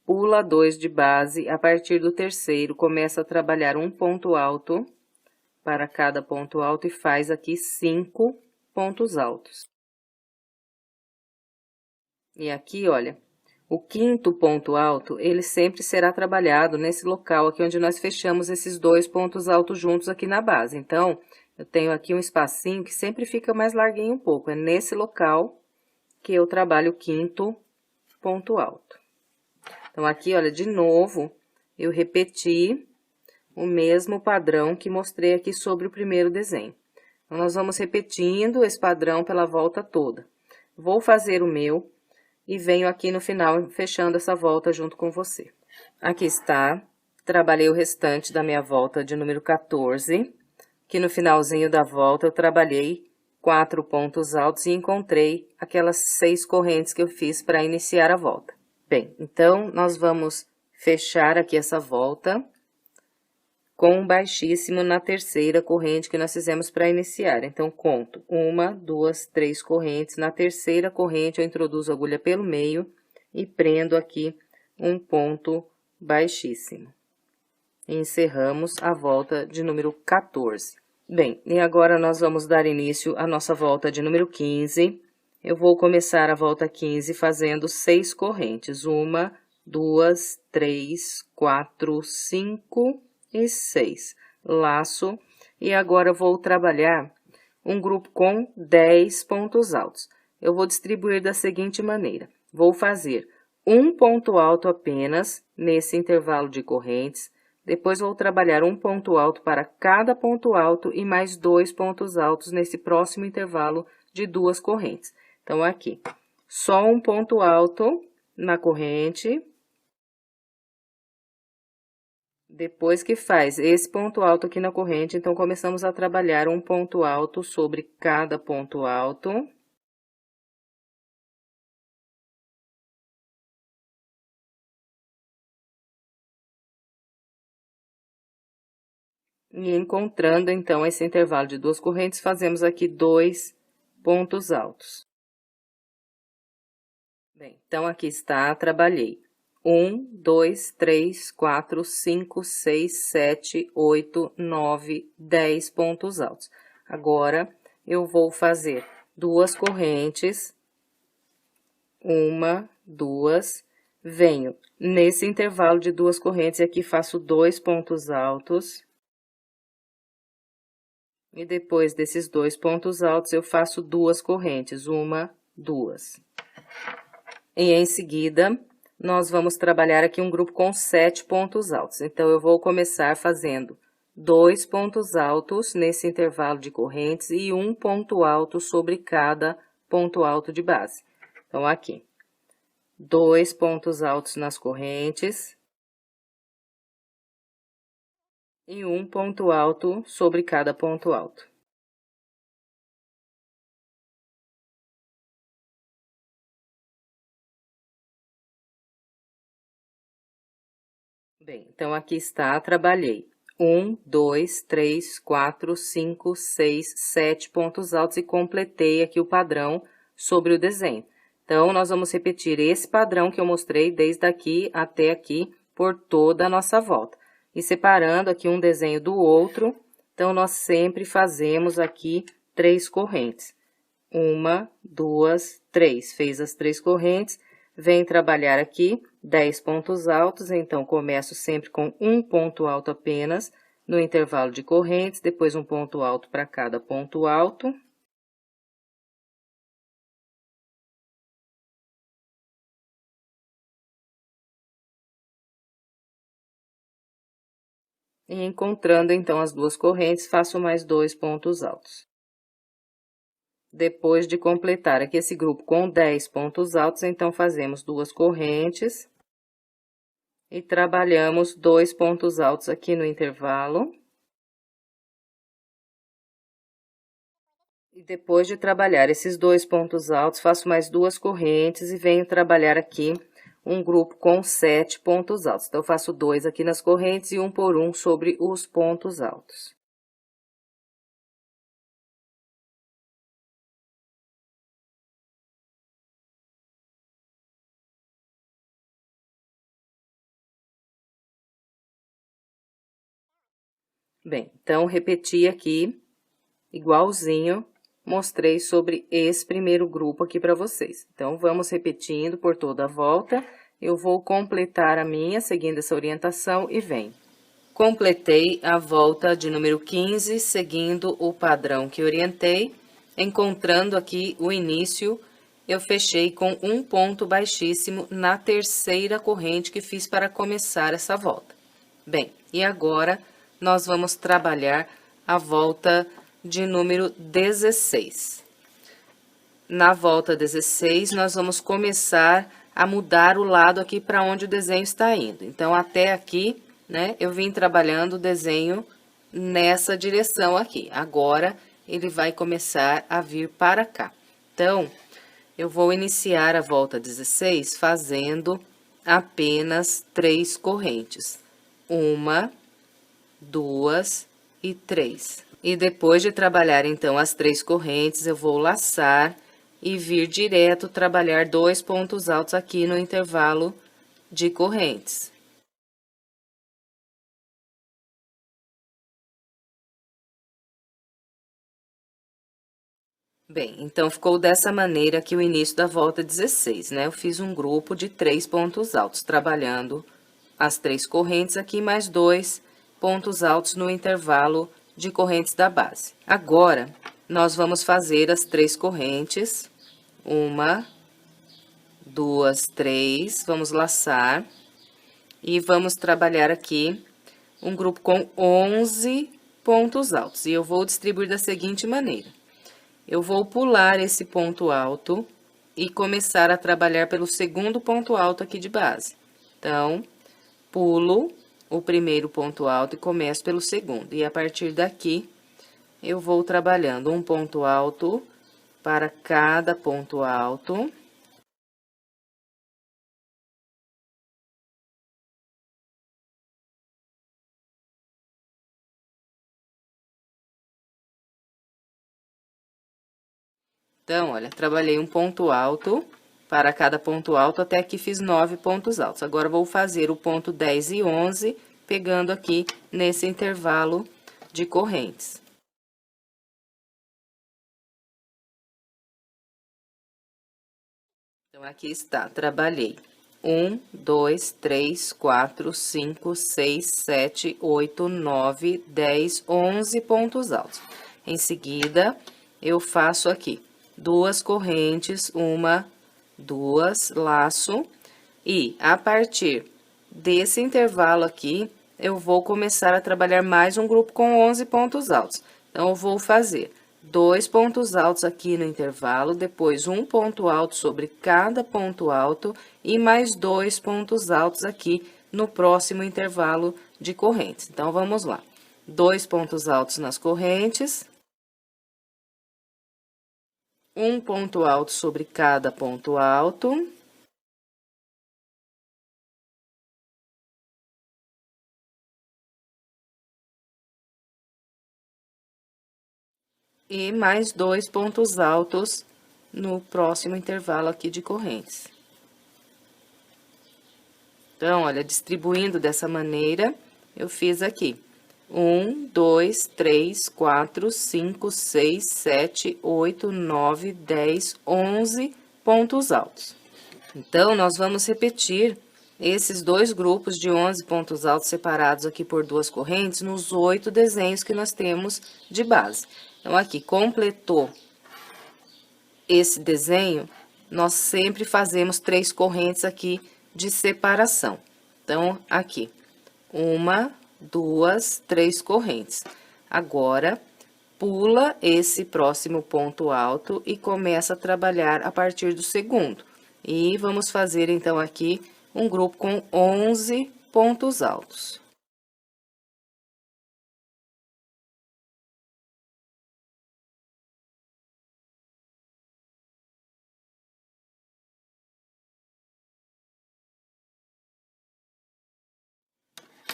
pula 2 de base, a partir do terceiro, começa a trabalhar um ponto alto para cada ponto alto e faz aqui 5 pontos altos. E aqui, olha, o quinto ponto alto, ele sempre será trabalhado nesse local aqui onde nós fechamos esses 2 pontos altos juntos aqui na base. Então, eu tenho aqui um espacinho que sempre fica mais larguinho um pouco. É nesse local que eu trabalho o quinto ponto alto. Então, aqui, olha, de novo, eu repeti o mesmo padrão que mostrei aqui sobre o primeiro desenho. Então, nós vamos repetindo esse padrão pela volta toda. Vou fazer o meu e venho aqui no final fechando essa volta junto com você. Aqui está, trabalhei o restante da minha volta de número 14, que no finalzinho da volta eu trabalhei 4 pontos altos e encontrei aquelas 6 correntes que eu fiz para iniciar a volta. Bem, então, nós vamos fechar aqui essa volta com um baixíssimo na terceira corrente que nós fizemos para iniciar. Então, conto 1, 2, 3 correntes. Na terceira corrente, eu introduzo a agulha pelo meio e prendo aqui um ponto baixíssimo. E encerramos a volta de número 14. Bem, e agora nós vamos dar início à nossa volta de número 15. Eu vou começar a volta 15 fazendo 6 correntes. 1, 2, 3, 4, 5... e 6, laço, e agora vou trabalhar um grupo com 10 pontos altos. Eu vou distribuir da seguinte maneira, vou fazer um ponto alto apenas nesse intervalo de correntes, depois vou trabalhar um ponto alto para cada ponto alto e mais 2 pontos altos nesse próximo intervalo de 2 correntes. Então, aqui, só um ponto alto na corrente, Depois que faz esse ponto alto aqui na corrente, então, começamos a trabalhar um ponto alto sobre cada ponto alto. E encontrando, então, esse intervalo de 2 correntes, fazemos aqui 2 pontos altos. Bem, então, aqui está, trabalhei 1, 2, 3, 4, 5, 6, 7, 8, 9, 10 pontos altos. Agora, eu vou fazer 2 correntes, 1, 2, venho nesse intervalo de 2 correntes e aqui faço 2 pontos altos. E depois desses 2 pontos altos, eu faço 2 correntes, 1, 2. E em seguida, nós vamos trabalhar aqui um grupo com 7 pontos altos. Então, eu vou começar fazendo 2 pontos altos nesse intervalo de correntes e 1 ponto alto sobre cada ponto alto de base. Então, aqui, 2 pontos altos nas correntes e 1 ponto alto sobre cada ponto alto. Bem, então, aqui está, trabalhei 1, 2, 3, 4, 5, 6, 7 pontos altos e completei aqui o padrão sobre o desenho. Então, nós vamos repetir esse padrão que eu mostrei desde aqui até aqui por toda a nossa volta. E separando aqui um desenho do outro, então, nós sempre fazemos aqui 3 correntes. 1, 2, 3. Fez as 3 correntes, vem trabalhar aqui 10 pontos altos, então, começo sempre com um ponto alto apenas no intervalo de correntes, depois um ponto alto para cada ponto alto. E encontrando, então, as 2 correntes, faço mais 2 pontos altos. Depois de completar aqui esse grupo com 10 pontos altos, então, fazemos 2 correntes e trabalhamos 2 pontos altos aqui no intervalo. E depois de trabalhar esses 2 pontos altos, faço mais 2 correntes e venho trabalhar aqui um grupo com 7 pontos altos. Então, eu faço 2 aqui nas correntes e 1 por 1 sobre os pontos altos. Bem, então, repeti aqui, igualzinho, mostrei sobre esse primeiro grupo aqui para vocês. Então, vamos repetindo por toda a volta. Eu vou completar a minha, seguindo essa orientação, e venho. Completei a volta de número 15, seguindo o padrão que orientei. Encontrando aqui o início, eu fechei com um ponto baixíssimo na terceira corrente que fiz para começar essa volta. Bem, e agora, nós vamos trabalhar a volta de número 16. Na volta 16, nós vamos começar a mudar o lado aqui para onde o desenho está indo. Então, até aqui, né, eu vim trabalhando o desenho nessa direção aqui. Agora, ele vai começar a vir para cá. Então, eu vou iniciar a volta 16 fazendo apenas 3 correntes. 1, 2 e 3. E depois de trabalhar, então, as 3 correntes, eu vou laçar e vir direto trabalhar 2 pontos altos aqui no intervalo de correntes. Bem, então, ficou dessa maneira aqui o início da volta 16, né? Eu fiz um grupo de 3 pontos altos, trabalhando as 3 correntes aqui, mais 2 pontos altos no intervalo de correntes da base. Agora, nós vamos fazer as 3 correntes, 1, 2, 3, vamos laçar, e vamos trabalhar aqui um grupo com 11 pontos altos, e eu vou distribuir da seguinte maneira. Eu vou pular esse ponto alto e começar a trabalhar pelo segundo ponto alto aqui de base. Então, pulo o primeiro ponto alto e começo pelo segundo. E a partir daqui, eu vou trabalhando um ponto alto para cada ponto alto. Então, olha, trabalhei um ponto alto para cada ponto alto, até aqui fiz 9 pontos altos. Agora, vou fazer o ponto 10 e 11, pegando aqui nesse intervalo de correntes. Então, aqui está, trabalhei 1, 2, 3, 4, 5, 6, 7, 8, 9, 10, 11 pontos altos. Em seguida, eu faço aqui 2 correntes, 1, 2, laço, e a partir desse intervalo aqui, eu vou começar a trabalhar mais um grupo com 11 pontos altos. Então, eu vou fazer 2 pontos altos aqui no intervalo, depois um ponto alto sobre cada ponto alto e mais 2 pontos altos aqui no próximo intervalo de correntes. Então, vamos lá. 2 pontos altos nas correntes. Um ponto alto sobre cada ponto alto. E mais 2 pontos altos no próximo intervalo aqui de correntes. Então, olha, distribuindo dessa maneira, eu fiz aqui 1, 2, 3, 4, 5, 6, 7, 8, 9, 10, 11 pontos altos. Então, nós vamos repetir esses 2 grupos de 11 pontos altos separados aqui por 2 correntes nos 8 desenhos que nós temos de base. Então, aqui, completou esse desenho, nós sempre fazemos 3 correntes aqui de separação. Então, aqui, 1, 2, 3 correntes. Agora, pula esse próximo ponto alto e começa a trabalhar a partir do segundo. E vamos fazer, então, aqui um grupo com 11 pontos altos.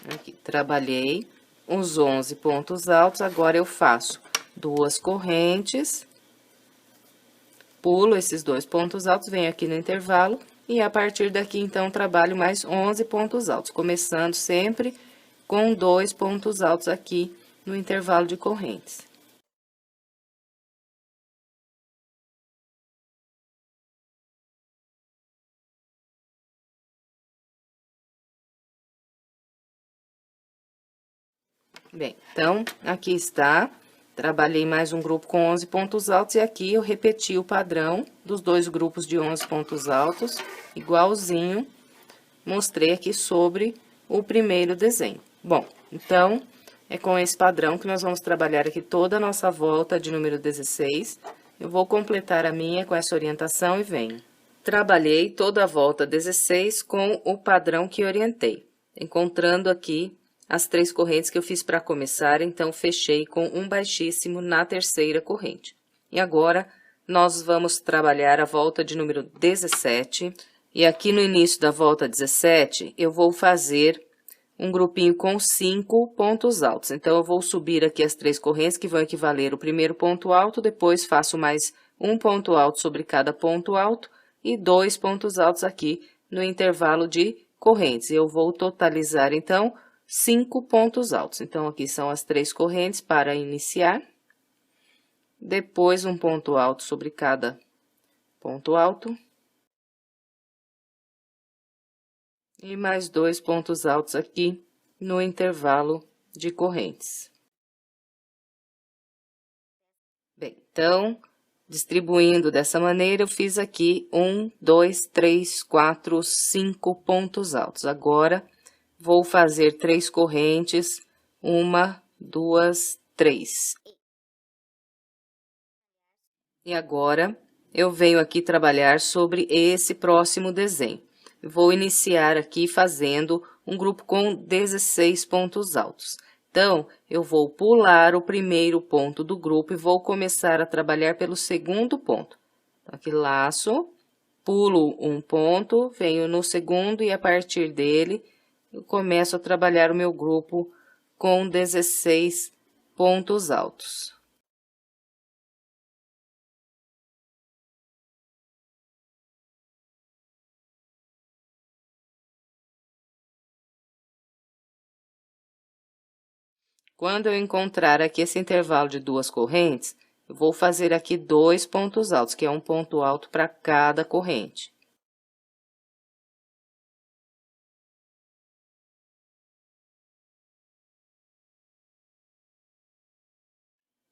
Aqui, trabalhei os 11 pontos altos, agora eu faço 2 correntes, pulo esses 2 pontos altos, venho aqui no intervalo, e a partir daqui, então, trabalho mais 11 pontos altos, começando sempre com 2 pontos altos aqui no intervalo de correntes. Bem, então, aqui está, trabalhei mais um grupo com 11 pontos altos, e aqui eu repeti o padrão dos 2 grupos de 11 pontos altos, igualzinho, mostrei aqui sobre o primeiro desenho. Bom, então, é com esse padrão que nós vamos trabalhar aqui toda a nossa volta de número 16. Eu vou completar a minha com essa orientação e venho. Trabalhei toda a volta 16 com o padrão que orientei, encontrando aqui as 3 correntes que eu fiz para começar, então, fechei com um baixíssimo na terceira corrente. E agora, nós vamos trabalhar a volta de número 17, e aqui no início da volta 17, eu vou fazer um grupinho com 5 pontos altos. Então, eu vou subir aqui as 3 correntes, que vão equivaler o primeiro ponto alto, depois faço mais um ponto alto sobre cada ponto alto, e 2 pontos altos aqui no intervalo de correntes. Eu vou totalizar, então, 5 pontos altos. Então, aqui são as 3 correntes para iniciar. Depois, um ponto alto sobre cada ponto alto. E mais 2 pontos altos aqui no intervalo de correntes. Bem, então, distribuindo dessa maneira, eu fiz aqui 1, 2, 3, 4, 5 pontos altos. Agora, vou fazer 3 correntes, 1, 2, 3. E agora, eu venho aqui trabalhar sobre esse próximo desenho. Vou iniciar aqui fazendo um grupo com 16 pontos altos. Então, eu vou pular o primeiro ponto do grupo e vou começar a trabalhar pelo segundo ponto. Então, aqui laço, pulo um ponto, venho no segundo e a partir dele eu começo a trabalhar o meu grupo com 16 pontos altos. Quando eu encontrar aqui esse intervalo de 2 correntes, eu vou fazer aqui 2 pontos altos, que é um ponto alto para cada corrente.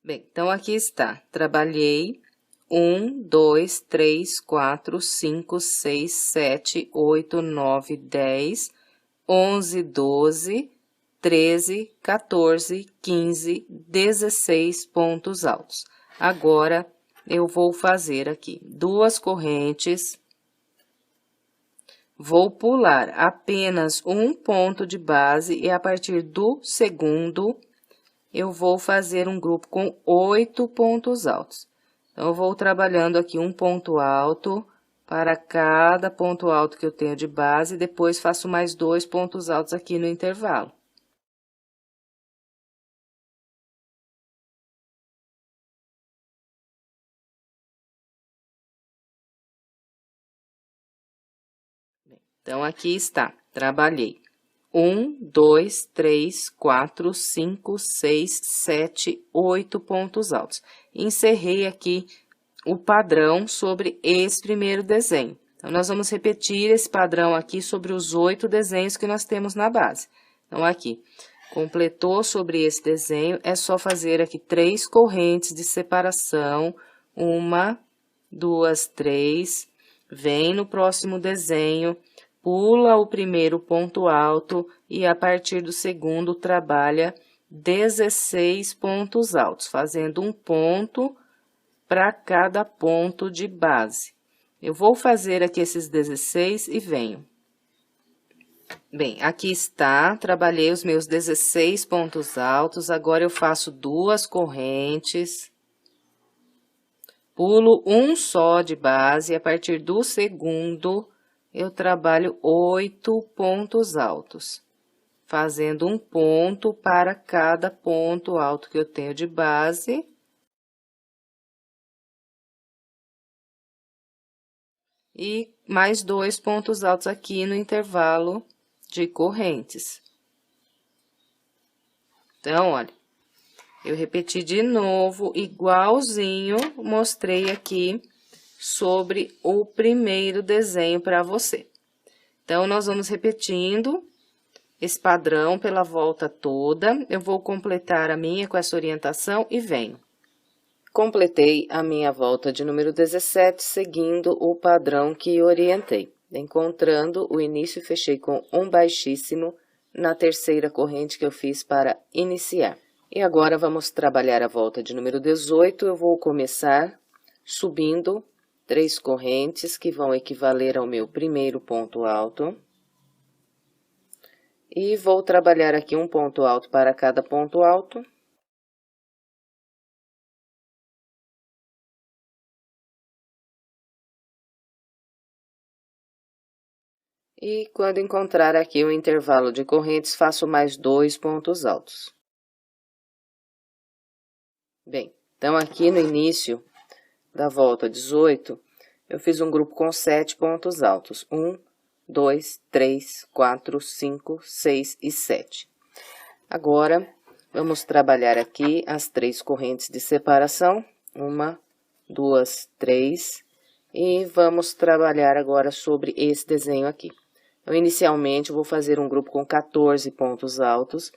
Bem, então, aqui está. Trabalhei 1, 2, 3, 4, 5, 6, 7, 8, 9, 10, 11, 12, 13, 14, 15, 16 pontos altos. Agora, eu vou fazer aqui 2 correntes, vou pular apenas um ponto de base e a partir do segundo, eu vou fazer um grupo com 8 pontos altos. Então, eu vou trabalhando aqui um ponto alto para cada ponto alto que eu tenho de base, e depois faço mais 2 pontos altos aqui no intervalo. Então, aqui está, trabalhei 1, 2, 3, 4, 5, 6, 7, 8 pontos altos. Encerrei aqui o padrão sobre esse primeiro desenho. Então, nós vamos repetir esse padrão aqui sobre os 8 desenhos que nós temos na base. Então, aqui, completou sobre esse desenho, é só fazer aqui 3 correntes de separação, 1, 2, 3, vem no próximo desenho, pula o primeiro ponto alto e a partir do segundo trabalha 16 pontos altos, fazendo um ponto para cada ponto de base. Eu vou fazer aqui esses 16 e venho. Bem, aqui está, trabalhei os meus 16 pontos altos, agora eu faço 2 correntes, pulo um só de base e a partir do segundo eu trabalho 8 pontos altos, fazendo um ponto para cada ponto alto que eu tenho de base. E mais 2 pontos altos aqui no intervalo de correntes. Então, olha, eu repeti de novo, igualzinho, mostrei aqui sobre o primeiro desenho para você. Então, nós vamos repetindo esse padrão pela volta toda. Eu vou completar a minha com essa orientação e venho. Completei a minha volta de número 17, seguindo o padrão que orientei. Encontrando o início, fechei com um baixíssimo na terceira corrente que eu fiz para iniciar. E agora, vamos trabalhar a volta de número 18. Eu vou começar subindo 3 correntes, que vão equivaler ao meu primeiro ponto alto. E vou trabalhar aqui um ponto alto para cada ponto alto. E quando encontrar aqui o intervalo de correntes, faço mais 2 pontos altos. Bem, então, aqui no início da volta 18, eu fiz um grupo com 7 pontos altos. 1, 2, 3, 4, 5, 6 e 7. Agora, vamos trabalhar aqui as 3 correntes de separação. 1, 2, 3. E vamos trabalhar agora sobre esse desenho aqui. Então, inicialmente, eu vou fazer um grupo com 14 pontos altos.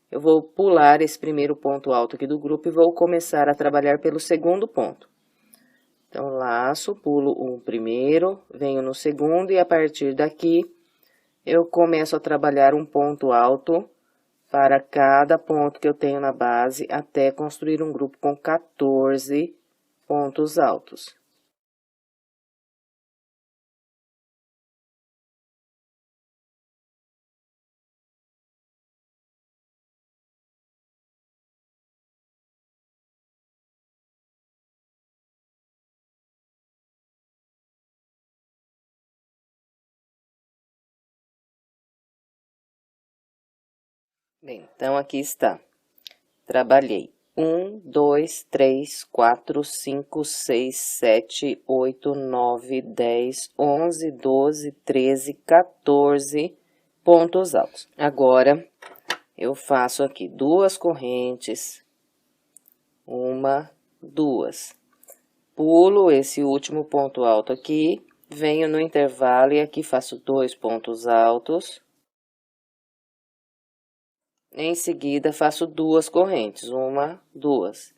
Eu vou pular esse primeiro ponto alto aqui do grupo e vou começar a trabalhar pelo segundo ponto. Então, laço, pulo o primeiro, venho no segundo e a partir daqui, eu começo a trabalhar um ponto alto para cada ponto que eu tenho na base, até construir um grupo com 14 pontos altos. Bem, então aqui está. Trabalhei 1, 2, 3, 4, 5, 6, 7, 8, 9, 10, 11, 12, 13, 14 pontos altos. Agora, eu faço aqui 2 correntes, 1, 2. Pulo esse último ponto alto aqui, venho no intervalo e aqui faço 2 pontos altos. Em seguida, faço 2 correntes, 1, 2.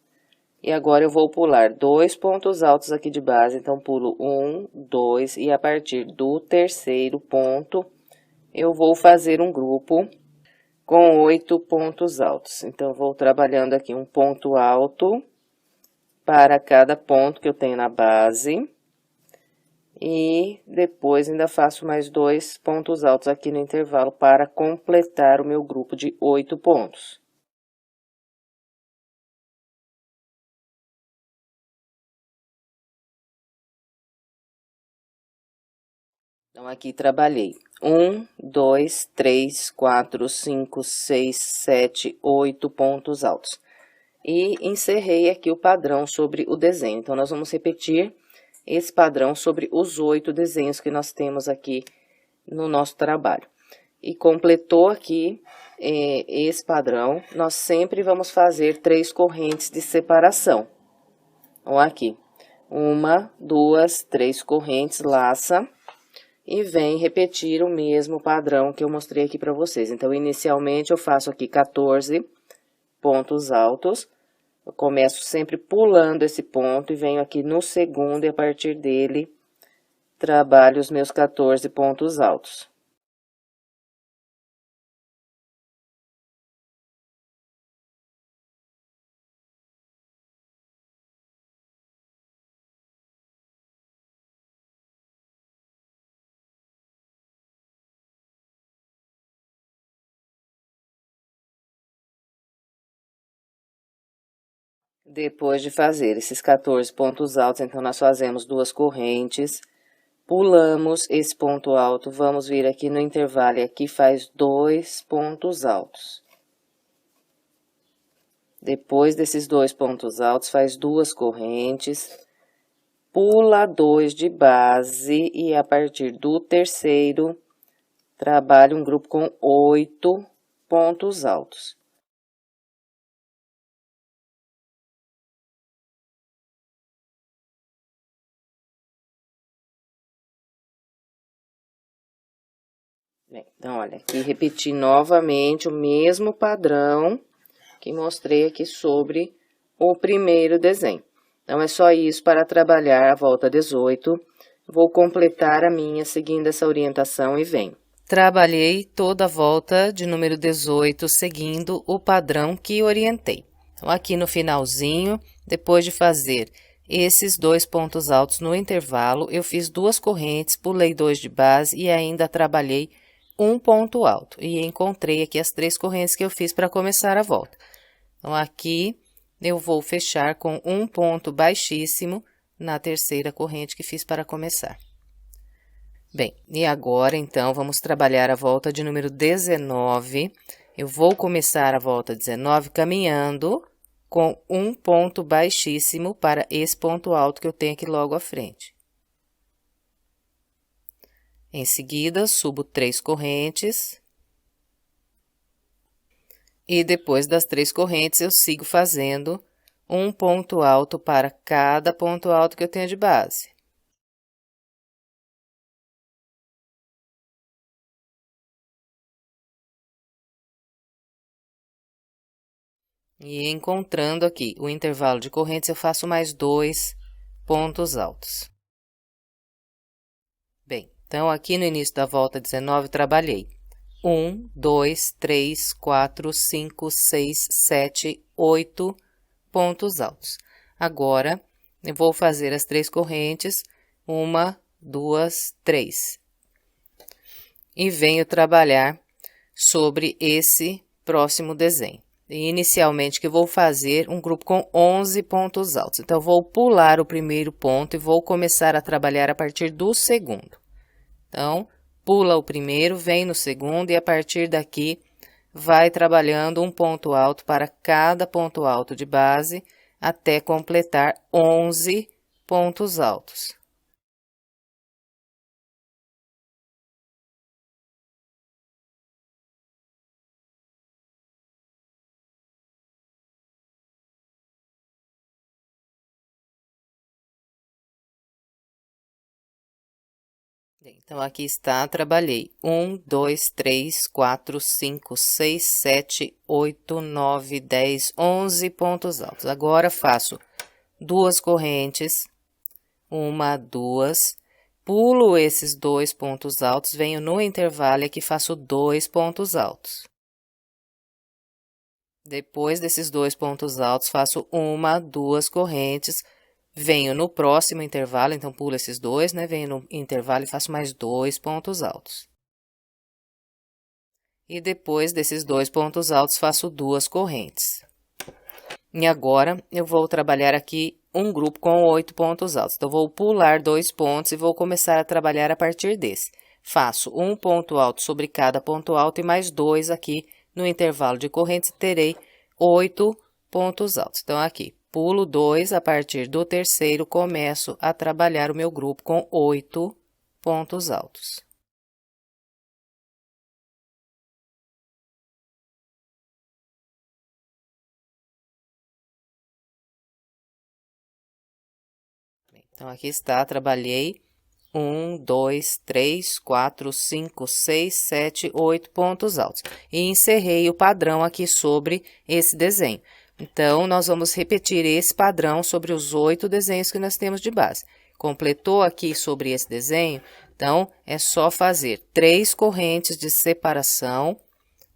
E agora, eu vou pular 2 pontos altos aqui de base, então, pulo 1, 2, e a partir do terceiro ponto, eu vou fazer um grupo com 8 pontos altos. Então, vou trabalhando aqui um ponto alto para cada ponto que eu tenho na base. E depois ainda faço mais 2 pontos altos aqui no intervalo para completar o meu grupo de 8 pontos. Então, aqui trabalhei 1, 2, 3, 4, 5, 6, 7, 8 pontos altos. E encerrei aqui o padrão sobre o desenho. Então, nós vamos repetir esse padrão sobre os 8 desenhos que nós temos aqui no nosso trabalho. E completou aqui esse padrão, nós sempre vamos fazer 3 correntes de separação. Então, aqui, 1, 2, 3 correntes, laça, e vem repetir o mesmo padrão que eu mostrei aqui para vocês. Então, inicialmente, eu faço aqui 14 pontos altos. Eu começo sempre pulando esse ponto e venho aqui no segundo e a partir dele trabalho os meus 14 pontos altos. Depois de fazer esses 14 pontos altos, então, nós fazemos 2 correntes, pulamos esse ponto alto, vamos vir aqui no intervalo e aqui faz 2 pontos altos. Depois desses 2 pontos altos, faz 2 correntes, pula 2 de base e a partir do terceiro, trabalha um grupo com 8 pontos altos. Bem, então, olha, aqui repeti novamente o mesmo padrão que mostrei aqui sobre o primeiro desenho. Então, é só isso para trabalhar a volta 18. Vou completar a minha seguindo essa orientação e venho. Trabalhei toda a volta de número 18, seguindo o padrão que orientei. Então, aqui no finalzinho, depois de fazer esses 2 pontos altos no intervalo, eu fiz 2 correntes, pulei 2 de base e ainda trabalhei um ponto alto. E encontrei aqui as 3 correntes que eu fiz para começar a volta. Então, aqui eu vou fechar com um ponto baixíssimo na terceira corrente que fiz para começar. Bem, e agora, então, vamos trabalhar a volta de número 19. Eu vou começar a volta 19 caminhando com um ponto baixíssimo para esse ponto alto que eu tenho aqui logo à frente. Em seguida, subo 3 correntes. E depois das 3 correntes, eu sigo fazendo um ponto alto para cada ponto alto que eu tenho de base. E encontrando aqui o intervalo de correntes, eu faço mais 2 pontos altos. Bem, então, aqui no início da volta 19, trabalhei 1, 2, 3, 4, 5, 6, 7, 8 pontos altos. Agora, eu vou fazer as 3 correntes, 1, 2, 3. E venho trabalhar sobre esse próximo desenho. E inicialmente, que eu vou fazer um grupo com 11 pontos altos. Então, eu vou pular o primeiro ponto e vou começar a trabalhar a partir do segundo. Então, pula o primeiro, vem no segundo e a partir daqui vai trabalhando um ponto alto para cada ponto alto de base, até completar 11 pontos altos. Então, aqui está, trabalhei 1, 2, 3, 4, 5, 6, 7, 8, 9, 10, 11 pontos altos. Agora, faço duas correntes, uma, duas, pulo esses dois pontos altos, venho no intervalo e aqui faço dois pontos altos. Depois desses dois pontos altos, faço uma, duas correntes, venho no próximo intervalo, então pulo esses dois, né? Venho no intervalo e faço mais dois pontos altos. E depois desses dois pontos altos, faço duas correntes. E agora, eu vou trabalhar aqui um grupo com 8 pontos altos. Então, vou pular 2 pontos e vou começar a trabalhar a partir desse. Faço um ponto alto sobre cada ponto alto e mais 2 aqui no intervalo de correntes e terei 8 pontos altos. Então, aqui, pulo 2, a partir do terceiro, começo a trabalhar o meu grupo com 8 pontos altos. Então, aqui está, trabalhei 1, 2, 3, 4, 5, 6, 7, 8 pontos altos. E encerrei o padrão aqui sobre esse desenho. Então, nós vamos repetir esse padrão sobre os 8 desenhos que nós temos de base. Completou aqui sobre esse desenho, então, é só fazer 3 correntes de separação.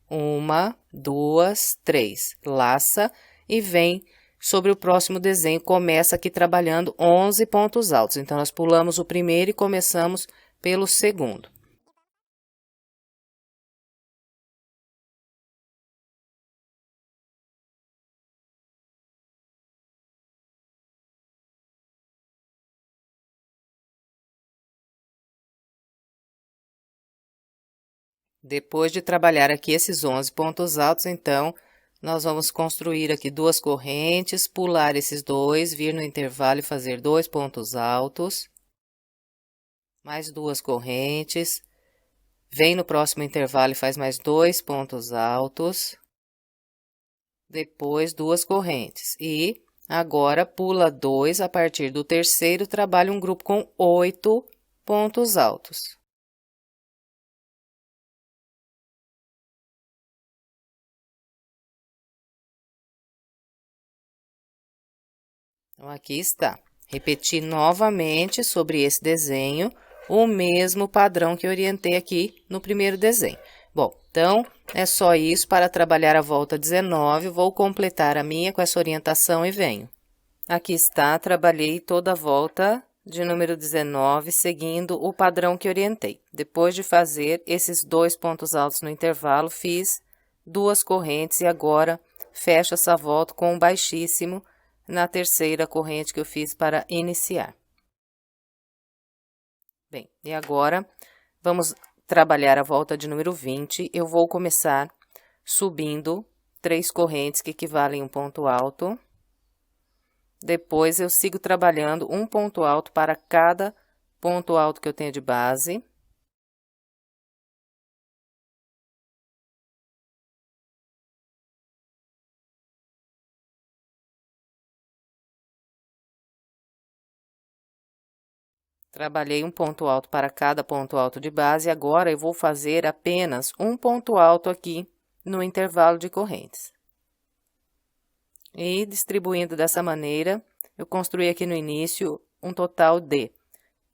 1, 2, 3. Laça e vem sobre o próximo desenho, começa aqui trabalhando 11 pontos altos. Então, nós pulamos o primeiro e começamos pelo segundo. Depois de trabalhar aqui esses 11 pontos altos, então, nós vamos construir aqui duas correntes, pular esses dois, vir no intervalo e fazer 2 pontos altos. Mais 2 correntes. Vem no próximo intervalo e faz mais 2 pontos altos. Depois, 2 correntes. E agora, pula 2, a partir do terceiro, trabalha um grupo com 8 pontos altos. Então, aqui está. Repeti novamente sobre esse desenho o mesmo padrão que eu orientei aqui no primeiro desenho. Bom, então, é só isso para trabalhar a volta 19. Vou completar a minha com essa orientação e venho. Aqui está, trabalhei toda a volta de número 19, seguindo o padrão que orientei. Depois de fazer esses 2 pontos altos no intervalo, fiz 2 correntes e agora fecho essa volta com um baixíssimo na terceira corrente que eu fiz para iniciar. Bem, e agora vamos trabalhar a volta de número 20. Eu vou começar subindo 3 correntes que equivalem a um ponto alto. Depois, eu sigo trabalhando um ponto alto para cada ponto alto que eu tenho de base. Trabalhei um ponto alto para cada ponto alto de base, agora eu vou fazer apenas um ponto alto aqui no intervalo de correntes. E distribuindo dessa maneira, eu construí aqui no início um total de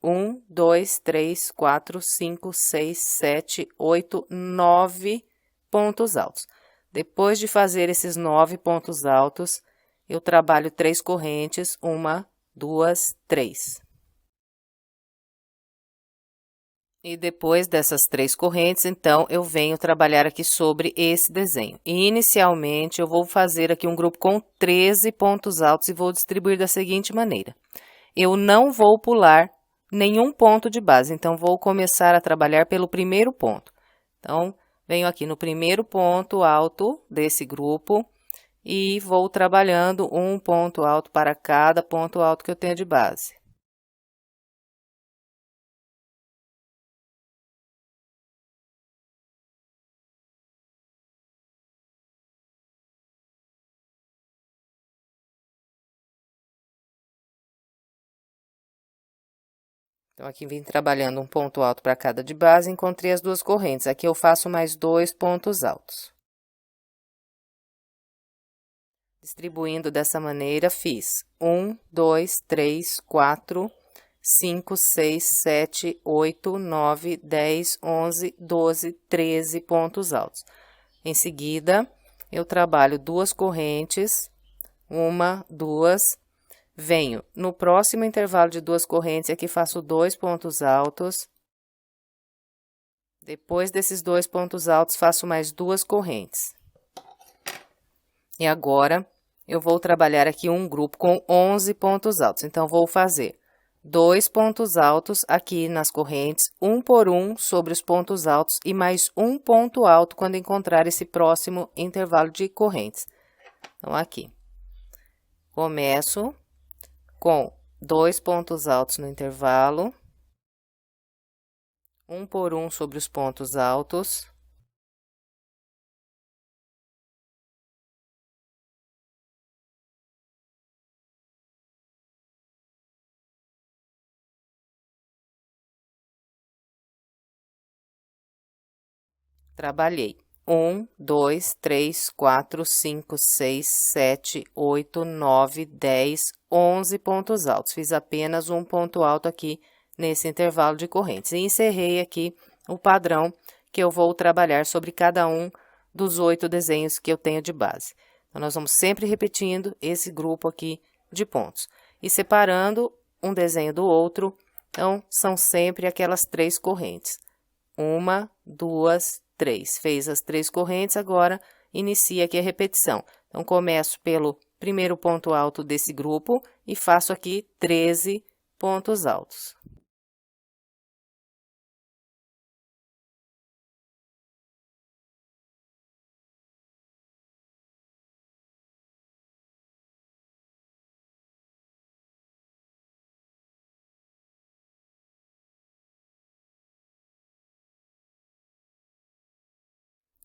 1, 2, 3, 4, 5, 6, 7, 8, 9 pontos altos. Depois de fazer esses 9 pontos altos, eu trabalho 3 correntes, 1, 2, 3. E depois dessas 3 correntes, então, eu venho trabalhar aqui sobre esse desenho. E, inicialmente, eu vou fazer aqui um grupo com 13 pontos altos e vou distribuir da seguinte maneira. Eu não vou pular nenhum ponto de base, então, vou começar a trabalhar pelo primeiro ponto. Então, Venho aqui no primeiro ponto alto desse grupo e vou trabalhando um ponto alto para cada ponto alto que eu tenho de base. Então, aqui vim trabalhando um ponto alto para cada de base, encontrei as duas correntes. Aqui eu faço mais 2 pontos altos. Distribuindo dessa maneira, fiz 1, 2, 3, 4, 5, 6, 7, 8, 9, 10, 11, 12, 13 pontos altos. Em seguida, eu trabalho duas correntes, uma, duas, venho no próximo intervalo de duas correntes, aqui faço 2 pontos altos. Depois desses 2 pontos altos, faço mais 2 correntes. E agora, eu vou trabalhar aqui um grupo com 11 pontos altos. Então, vou fazer 2 pontos altos aqui nas correntes, um por um sobre os pontos altos e mais um ponto alto quando encontrar esse próximo intervalo de correntes. Então, aqui. Começo com 2 pontos altos no intervalo, um por um sobre os pontos altos. Trabalhei 1, 2, 3, 4, 5, 6, 7, 8, 9, 10, 11 pontos altos. Fiz apenas um ponto alto aqui nesse intervalo de correntes. E encerrei aqui o padrão que eu vou trabalhar sobre cada um dos 8 desenhos que eu tenho de base. Então, nós vamos sempre repetindo esse grupo aqui de pontos. E separando um desenho do outro, então, são sempre aquelas 3 correntes. 1, 2, 3. Fez as 3 correntes, agora inicia aqui a repetição. Então, começo pelo primeiro ponto alto desse grupo e faço aqui 13 pontos altos.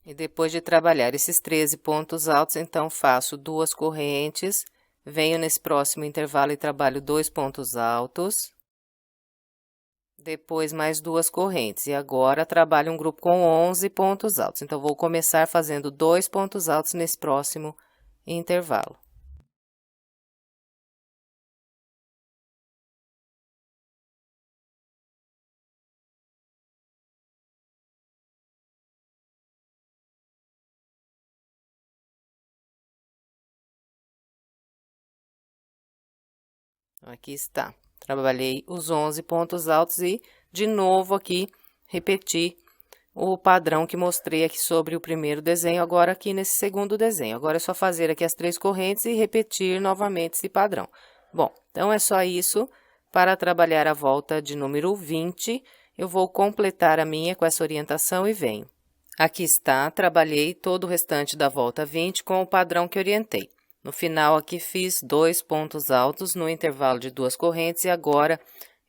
E depois de trabalhar esses 13 pontos altos, então, faço 2 correntes, venho nesse próximo intervalo e trabalho 2 pontos altos. Depois, mais 2 correntes. E agora, trabalho um grupo com 11 pontos altos. Então, vou começar fazendo 2 pontos altos nesse próximo intervalo. Aqui está. Trabalhei os 11 pontos altos e, de novo, aqui, repeti o padrão que mostrei aqui sobre o primeiro desenho, agora aqui nesse segundo desenho. Agora é só fazer aqui as 3 correntes e repetir novamente esse padrão. Bom, então é só isso. Para trabalhar a volta de número 20, eu vou completar a minha com essa orientação e venho. Aqui está, trabalhei todo o restante da volta 20 com o padrão que orientei. No final, aqui fiz 2 pontos altos no intervalo de 2 correntes e agora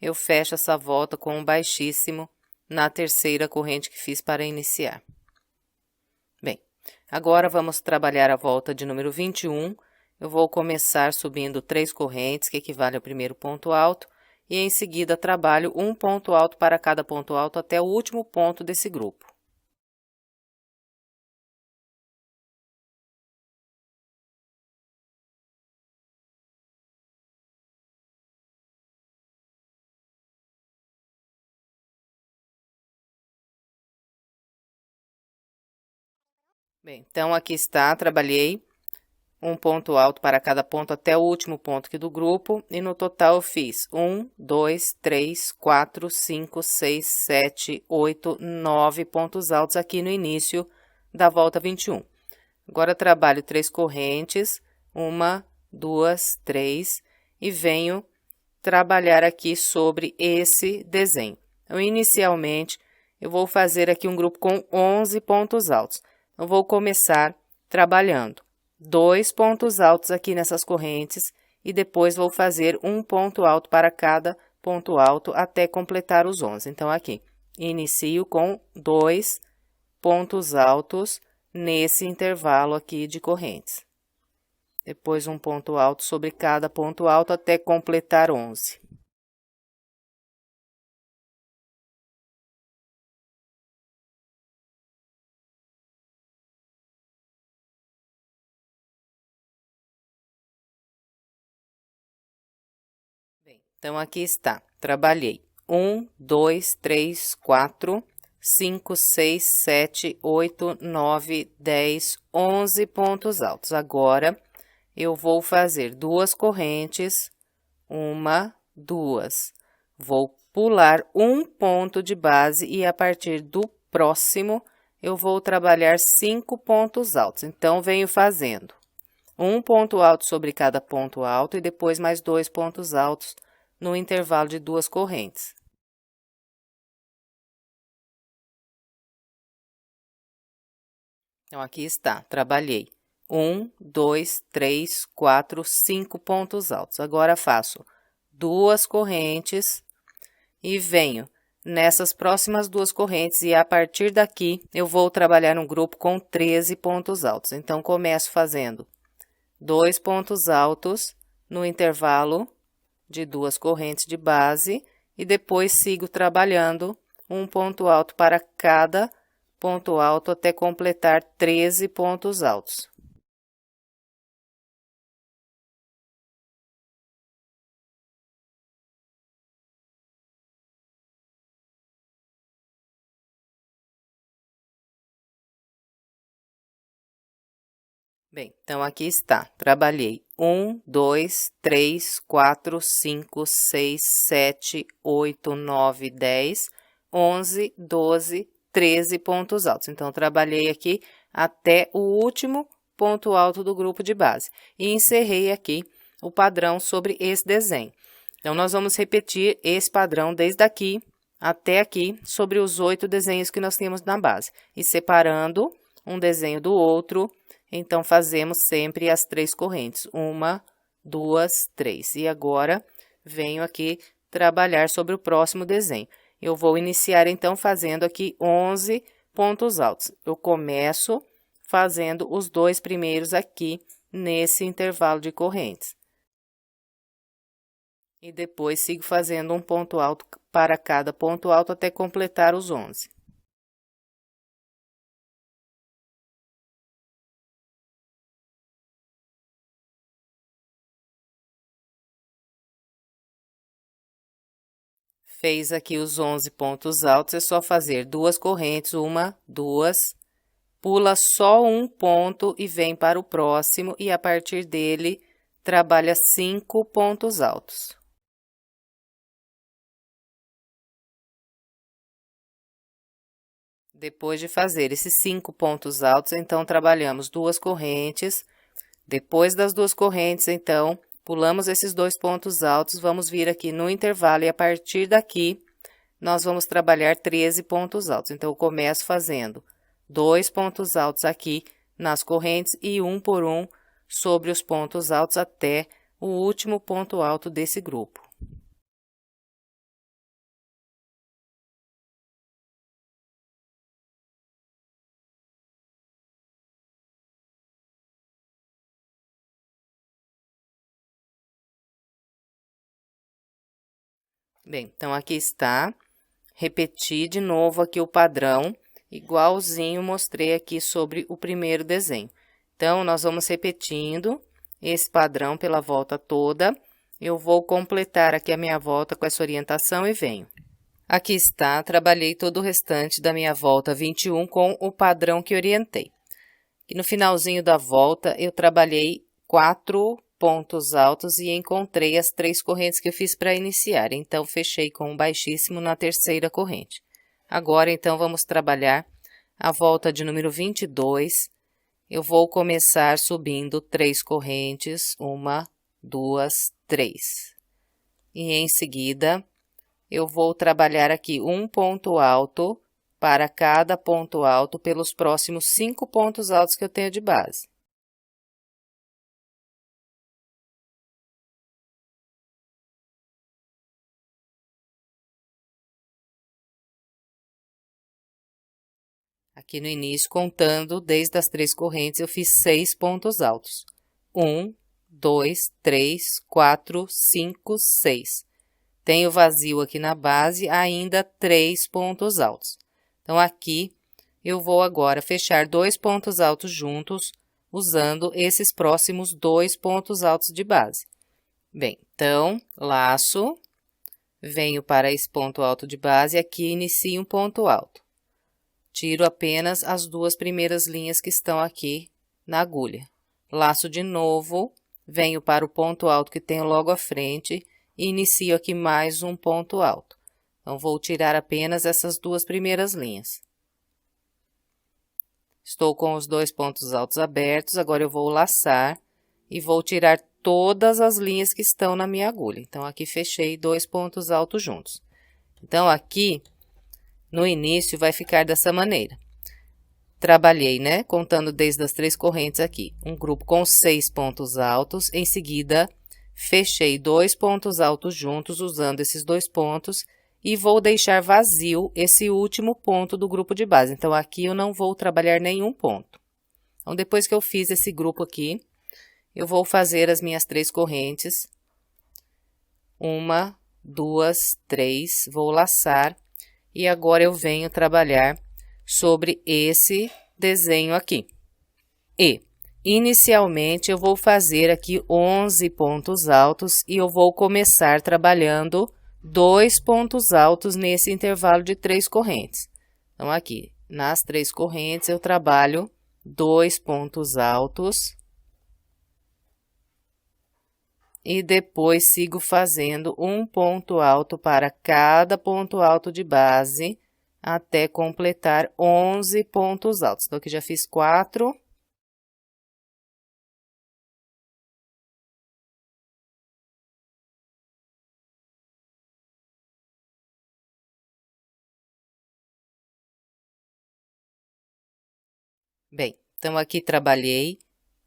eu fecho essa volta com um baixíssimo na terceira corrente que fiz para iniciar. Bem, agora vamos trabalhar a volta de número 21. Eu vou começar subindo 3 correntes, que equivale ao primeiro ponto alto, e em seguida trabalho um ponto alto para cada ponto alto até o último ponto desse grupo. Bem, então, aqui está, trabalhei um ponto alto para cada ponto até o último ponto aqui do grupo, e no total eu fiz 1, 2, 3, 4, 5, 6, 7, 8, 9 pontos altos aqui no início da volta 21. Agora, trabalho 3 correntes, 1, 2, 3, e venho trabalhar aqui sobre esse desenho. Então, inicialmente, eu vou fazer aqui um grupo com 11 pontos altos. Eu vou começar trabalhando 2 pontos altos aqui nessas correntes e depois vou fazer um ponto alto para cada ponto alto até completar os 11. Então, aqui, inicio com 2 pontos altos nesse intervalo aqui de correntes. Depois um ponto alto sobre cada ponto alto até completar 11. Bem, então, aqui está. Trabalhei 1, 2, 3, 4, 5, 6, 7, 8, 9, 10, 11 pontos altos. Agora, eu vou fazer 2 correntes, 1, 2. Vou pular um ponto de base e a partir do próximo, eu vou trabalhar 5 pontos altos. Então, venho fazendo um ponto alto sobre cada ponto alto e depois mais 2 pontos altos no intervalo de 2 correntes. Então, aqui está, trabalhei 1, 2, 3, 4, 5 pontos altos. Agora, faço 2 correntes e venho nessas próximas 2 correntes e a partir daqui eu vou trabalhar um grupo com 13 pontos altos. Então, começo fazendo 2 pontos altos no intervalo de 2 correntes de base e depois sigo trabalhando um ponto alto para cada ponto alto até completar 13 pontos altos. Bem, então, aqui está. Trabalhei 1, 2, 3, 4, 5, 6, 7, 8, 9, 10, 11, 12, 13 pontos altos. Então, trabalhei aqui até o último ponto alto do grupo de base. E encerrei aqui o padrão sobre esse desenho. Então, nós vamos repetir esse padrão desde aqui até aqui sobre os 8 desenhos que nós temos na base. E separando um desenho do outro, então, fazemos sempre as 3 correntes. 1, 2, 3. E agora, venho aqui trabalhar sobre o próximo desenho. Eu vou iniciar, então, fazendo aqui 11 pontos altos. Eu começo fazendo os 2 primeiros aqui, nesse intervalo de correntes. E depois, sigo fazendo um ponto alto para cada ponto alto até completar os 11. Fez aqui os 11 pontos altos, é só fazer 2 correntes, 1, 2, pula só um ponto e vem para o próximo e a partir dele trabalha 5 pontos altos. Depois de fazer esses 5 pontos altos, então, trabalhamos 2 correntes. Depois das 2 correntes, então, pulamos esses 2 pontos altos, vamos vir aqui no intervalo e a partir daqui, nós vamos trabalhar 13 pontos altos. Então, eu começo fazendo 2 pontos altos aqui nas correntes e um por um sobre os pontos altos até o último ponto alto desse grupo. Bem, então, aqui está. Repeti de novo aqui o padrão, igualzinho mostrei aqui sobre o primeiro desenho. Então, nós vamos repetindo esse padrão pela volta toda. Eu vou completar aqui a minha volta com essa orientação e venho. Aqui está, trabalhei todo o restante da minha volta 21 com o padrão que orientei. E no finalzinho da volta, eu trabalhei 4 pontos altos e encontrei as 3 correntes que eu fiz para iniciar. Então, fechei com um baixíssimo na terceira corrente. Agora, então, vamos trabalhar a volta de número 22. Eu vou começar subindo 3 correntes, 1, 2, 3. E em seguida, eu vou trabalhar aqui um ponto alto para cada ponto alto pelos próximos 5 pontos altos que eu tenho de base. Aqui no início, contando desde as 3 correntes, eu fiz 6 pontos altos. 1, 2, 3, 4, 5, 6. Tenho vazio aqui na base, ainda 3 pontos altos. Então, aqui, eu vou agora fechar 2 pontos altos juntos, usando esses próximos 2 pontos altos de base. Bem, então, laço, venho para esse ponto alto de base, aqui inicio um ponto alto. Tiro apenas as 2 primeiras linhas que estão aqui na agulha. Laço de novo, venho para o ponto alto que tenho logo à frente e inicio aqui mais um ponto alto. Então, vou tirar apenas essas 2 primeiras linhas. Estou com os 2 pontos altos abertos, agora eu vou laçar e vou tirar todas as linhas que estão na minha agulha. Então, aqui fechei 2 pontos altos juntos. Então, aqui, no início, vai ficar dessa maneira. Trabalhei, né? Contando desde as 3 correntes aqui. Um grupo com 6 pontos altos. Em seguida, fechei 2 pontos altos juntos, usando esses 2 pontos. E vou deixar vazio esse último ponto do grupo de base. Então, aqui eu não vou trabalhar nenhum ponto. Então, depois que eu fiz esse grupo aqui, eu vou fazer as minhas 3 correntes. 1, 2, 3. Vou laçar. E agora, eu venho trabalhar sobre esse desenho aqui. E, inicialmente, eu vou fazer aqui 11 pontos altos e eu vou começar trabalhando 2 pontos altos nesse intervalo de 3 correntes. Então, aqui, nas 3 correntes, eu trabalho 2 pontos altos. E depois sigo fazendo um ponto alto para cada ponto alto de base, até completar 11 pontos altos. Então, aqui já fiz 4. Bem, então, aqui trabalhei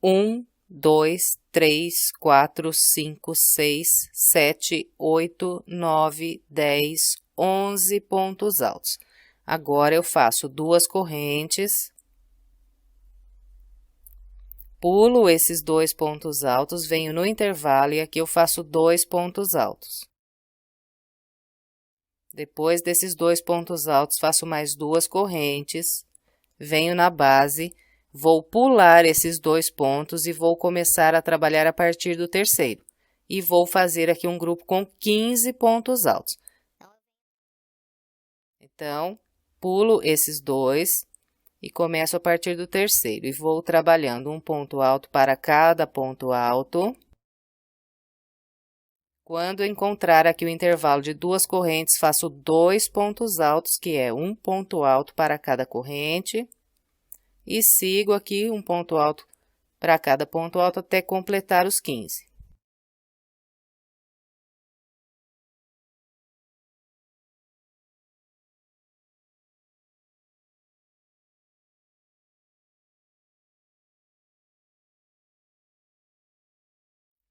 1, 2, 3, 4, 5, 6, 7, 8, 9, 10, 11 pontos altos. Agora, eu faço 2 correntes, pulo esses 2 pontos altos, venho no intervalo e aqui eu faço 2 pontos altos. Depois desses 2 pontos altos, faço mais 2 correntes, venho na base, vou pular esses 2 pontos e vou começar a trabalhar a partir do terceiro. E vou fazer aqui um grupo com 15 pontos altos. Então, pulo esses 2 e começo a partir do terceiro. E vou trabalhando um ponto alto para cada ponto alto. Quando encontrar aqui o intervalo de 2 correntes, faço 2 pontos altos, que é um ponto alto para cada corrente. E sigo aqui um ponto alto para cada ponto alto até completar os 15.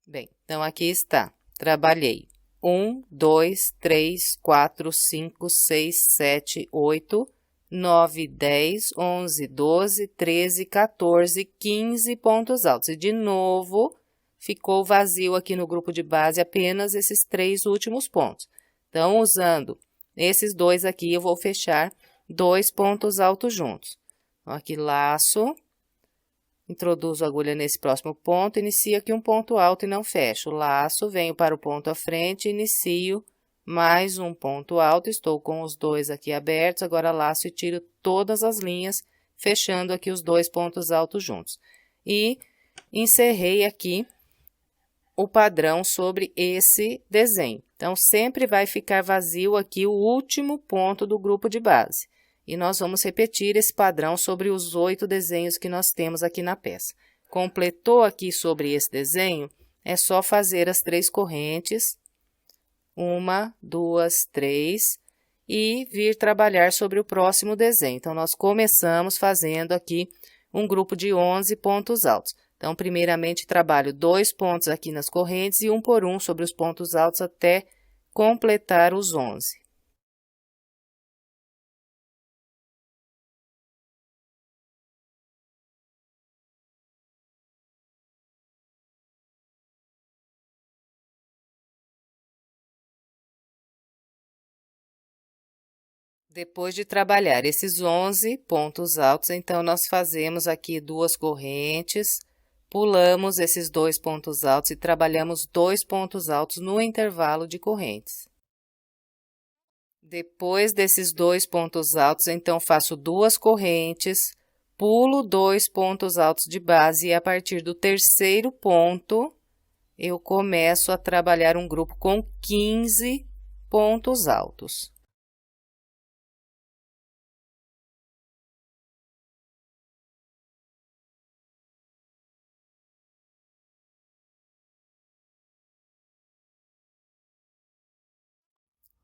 Bem, então, aqui está. Trabalhei 1, 2, 3, 4, 5, 6, 7, 8, 9, 10, 11, 12, 13, 14, 15 pontos altos. E, de novo, ficou vazio aqui no grupo de base apenas esses 3 últimos pontos. Então, usando esses 2 aqui, eu vou fechar 2 pontos altos juntos. Então, aqui, laço. Introduzo a agulha nesse próximo ponto, inicio aqui um ponto alto e não fecho. Laço, venho para o ponto à frente, inicio mais um ponto alto. Estou com os 2 aqui abertos, agora laço e tiro todas as linhas, fechando aqui os 2 pontos altos juntos. E encerrei aqui o padrão sobre esse desenho. Então, sempre vai ficar vazio aqui o último ponto do grupo de base. E nós vamos repetir esse padrão sobre os 8 desenhos que nós temos aqui na peça. Completou aqui sobre esse desenho, é só fazer as 3 correntes, 1, 2, 3, e vir trabalhar sobre o próximo desenho. Então, nós começamos fazendo aqui um grupo de 11 pontos altos. Então, primeiramente, trabalho 2 pontos aqui nas correntes e um por um sobre os pontos altos até completar os 11. Depois de trabalhar esses 11 pontos altos, então, nós fazemos aqui 2 correntes, pulamos esses 2 pontos altos e trabalhamos 2 pontos altos no intervalo de correntes. Depois desses 2 pontos altos, então, faço 2 correntes, pulo 2 pontos altos de base e a partir do terceiro ponto, eu começo a trabalhar um grupo com 15 pontos altos.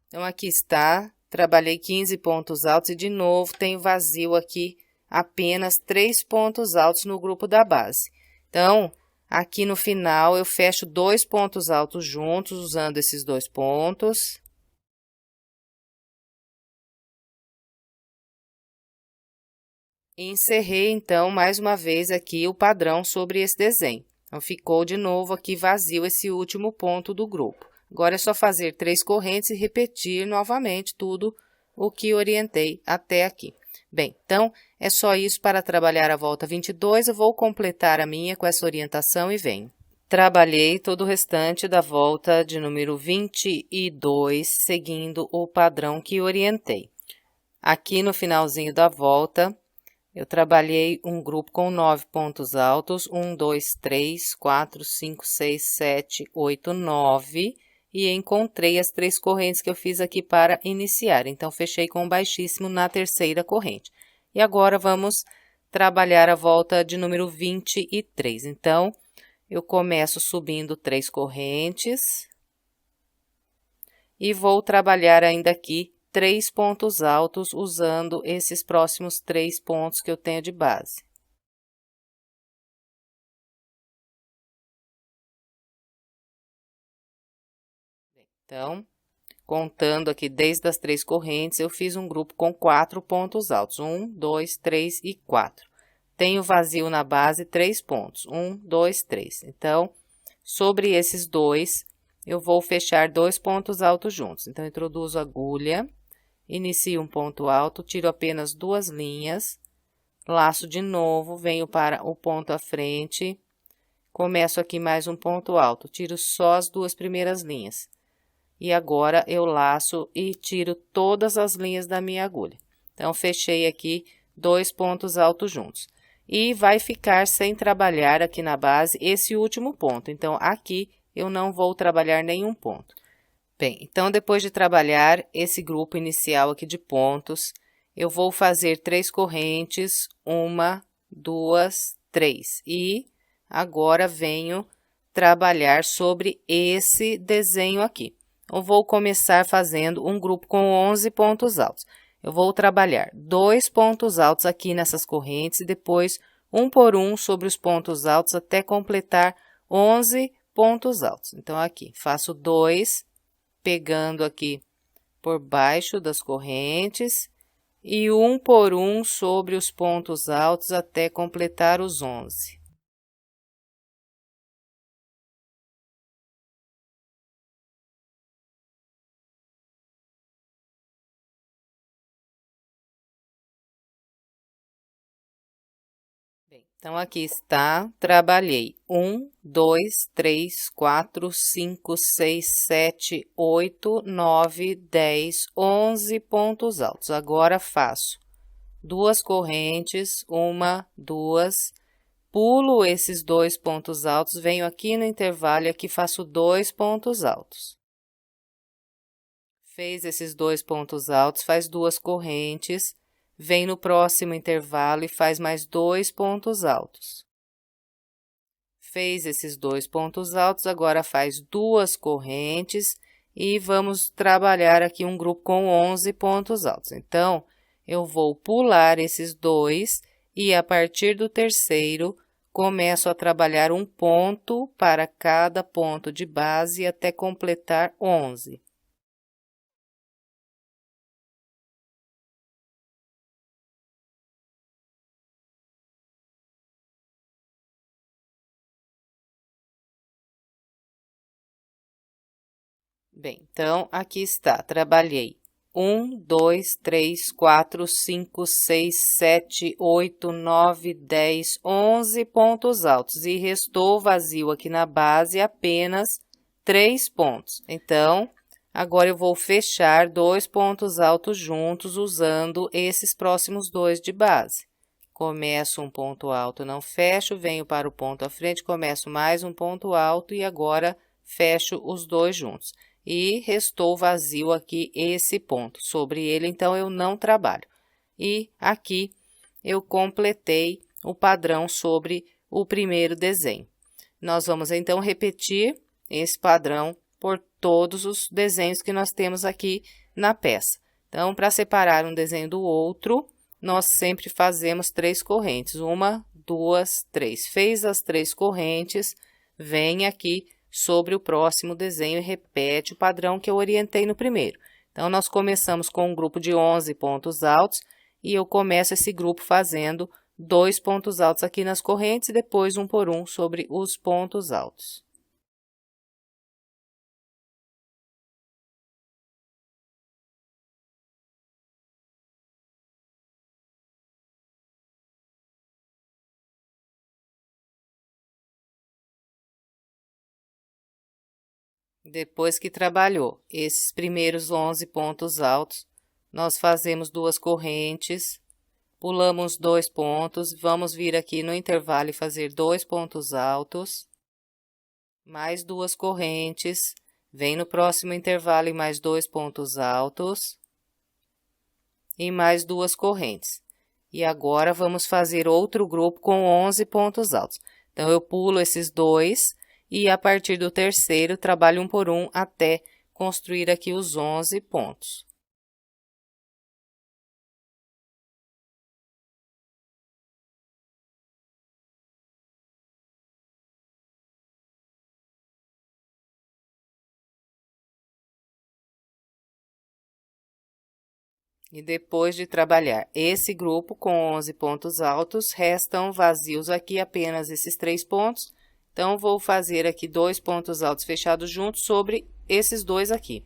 Então, aqui está, trabalhei 15 pontos altos e, de novo, tenho vazio aqui apenas 3 pontos altos no grupo da base. Então, aqui no final, eu fecho 2 pontos altos juntos, usando esses 2 pontos. E encerrei, então, mais uma vez aqui o padrão sobre esse desenho. Então, ficou de novo aqui vazio esse último ponto do grupo. Agora, é só fazer 3 correntes e repetir novamente tudo o que orientei até aqui. Bem, então, é só isso para trabalhar a volta 22. Eu vou completar a minha com essa orientação e venho. Trabalhei todo o restante da volta de número 22, seguindo o padrão que orientei. Aqui no finalzinho da volta, eu trabalhei um grupo com 9 pontos altos, 1, 2, 3, 4, 5, 6, 7, 8, 9, e encontrei as 3 correntes que eu fiz aqui para iniciar. Então, fechei com baixíssimo na terceira corrente. E agora, vamos trabalhar a volta de número 23. Então, eu começo subindo 3 correntes e vou trabalhar ainda aqui 3 pontos altos, usando esses próximos 3 pontos que eu tenho de base. Então, contando aqui desde as 3 correntes, eu fiz um grupo com 4 pontos altos. 1, 2, 3 e 4. Tenho vazio na base 3 pontos. 1, 2, 3. Então, sobre esses 2, eu vou fechar 2 pontos altos juntos. Então, introduzo a agulha. Inicio um ponto alto, tiro apenas 2 linhas, laço de novo, venho para o ponto à frente, começo aqui mais um ponto alto, tiro só as 2 primeiras linhas. E agora, eu laço e tiro todas as linhas da minha agulha. Então, fechei aqui 2 pontos altos juntos. E vai ficar sem trabalhar aqui na base esse último ponto. Então, aqui eu não vou trabalhar nenhum ponto. Bem, então, depois de trabalhar esse grupo inicial aqui de pontos, eu vou fazer 3 correntes, 1, 2, 3. E agora venho trabalhar sobre esse desenho aqui. Eu vou começar fazendo um grupo com 11 pontos altos. Eu vou trabalhar 2 pontos altos aqui nessas correntes e depois um por um sobre os pontos altos até completar 11 pontos altos. Então, aqui, faço 2 pegando aqui por baixo das correntes e um por um sobre os pontos altos até completar os 11. Então, aqui está, trabalhei 1, 2, 3, 4, 5, 6, 7, 8, 9, 10, 11 pontos altos. Agora, faço 2 correntes, 1, 2, pulo esses 2 pontos altos, venho aqui no intervalo e aqui faço 2 pontos altos. Fez esses 2 pontos altos, faz 2 correntes, vem no próximo intervalo e faz mais 2 pontos altos. Fez esses 2 pontos altos, agora faz 2 correntes e vamos trabalhar aqui um grupo com 11 pontos altos. Então, eu vou pular esses dois e a partir do terceiro, começo a trabalhar um ponto para cada ponto de base até completar 11. Bem, então, aqui está, trabalhei 1, 2, 3, 4, 5, 6, 7, 8, 9, 10, 11 pontos altos e restou vazio aqui na base apenas 3 pontos. Então, agora eu vou fechar 2 pontos altos juntos usando esses próximos 2 de base. Começo um ponto alto, não fecho, venho para o ponto à frente, começo mais um ponto alto e agora fecho os 2 juntos. E restou vazio aqui esse ponto. Sobre ele, então, eu não trabalho. E aqui eu completei o padrão sobre o primeiro desenho. Nós vamos, então, repetir esse padrão por todos os desenhos que nós temos aqui na peça. Então, para separar um desenho do outro, nós sempre fazemos 3 correntes. 1, 2, 3. Fez as 3 correntes, vem aqui sobre o próximo desenho e repete o padrão que eu orientei no primeiro. Então, nós começamos com um grupo de 11 pontos altos e eu começo esse grupo fazendo 2 pontos altos aqui nas correntes e depois um por um sobre os pontos altos. Depois que trabalhou esses primeiros 11 pontos altos, nós fazemos 2 correntes, pulamos 2 pontos, vamos vir aqui no intervalo e fazer 2 pontos altos, mais 2 correntes, vem no próximo intervalo e mais 2 pontos altos, e mais 2 correntes. E agora, vamos fazer outro grupo com 11 pontos altos. Então, eu pulo esses 2 e a partir do terceiro, trabalho um por um até construir aqui os 11 pontos. E depois de trabalhar esse grupo com 11 pontos altos, restam vazios aqui apenas esses 3 pontos. Então, vou fazer aqui 2 pontos altos fechados juntos sobre esses 2 aqui.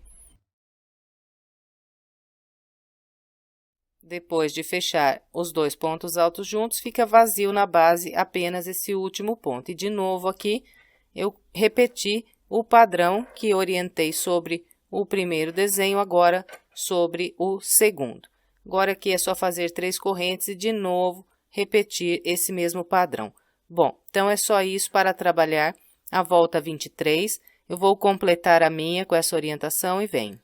Depois de fechar os 2 pontos altos juntos, fica vazio na base apenas esse último ponto. E de novo aqui, eu repeti o padrão que orientei sobre o primeiro desenho, agora sobre o segundo. Agora aqui é só fazer 3 correntes e de novo repetir esse mesmo padrão. Bom, então é só isso para trabalhar a volta 23. Eu vou completar a minha com essa orientação e venho.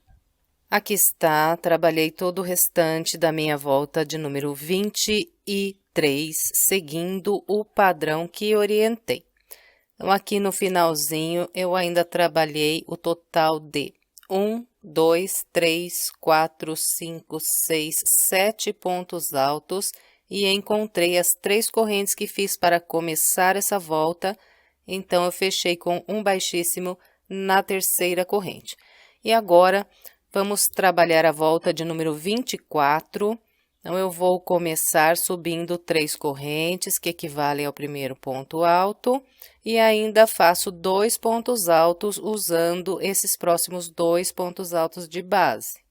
Aqui está, trabalhei todo o restante da minha volta de número 23, seguindo o padrão que orientei. Então, aqui no finalzinho, eu ainda trabalhei o total de 1, 2, 3, 4, 5, 6, 7 pontos altos e encontrei as 3 correntes que fiz para começar essa volta, então eu fechei com um baixíssimo na terceira corrente. E agora, vamos trabalhar a volta de número 24, então eu vou começar subindo 3 correntes, que equivalem ao primeiro ponto alto, e ainda faço 2 pontos altos usando esses próximos 2 pontos altos de base.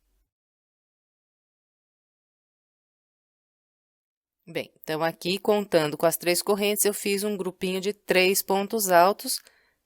Bem, então aqui, contando com as 3 correntes, eu fiz um grupinho de 3 pontos altos,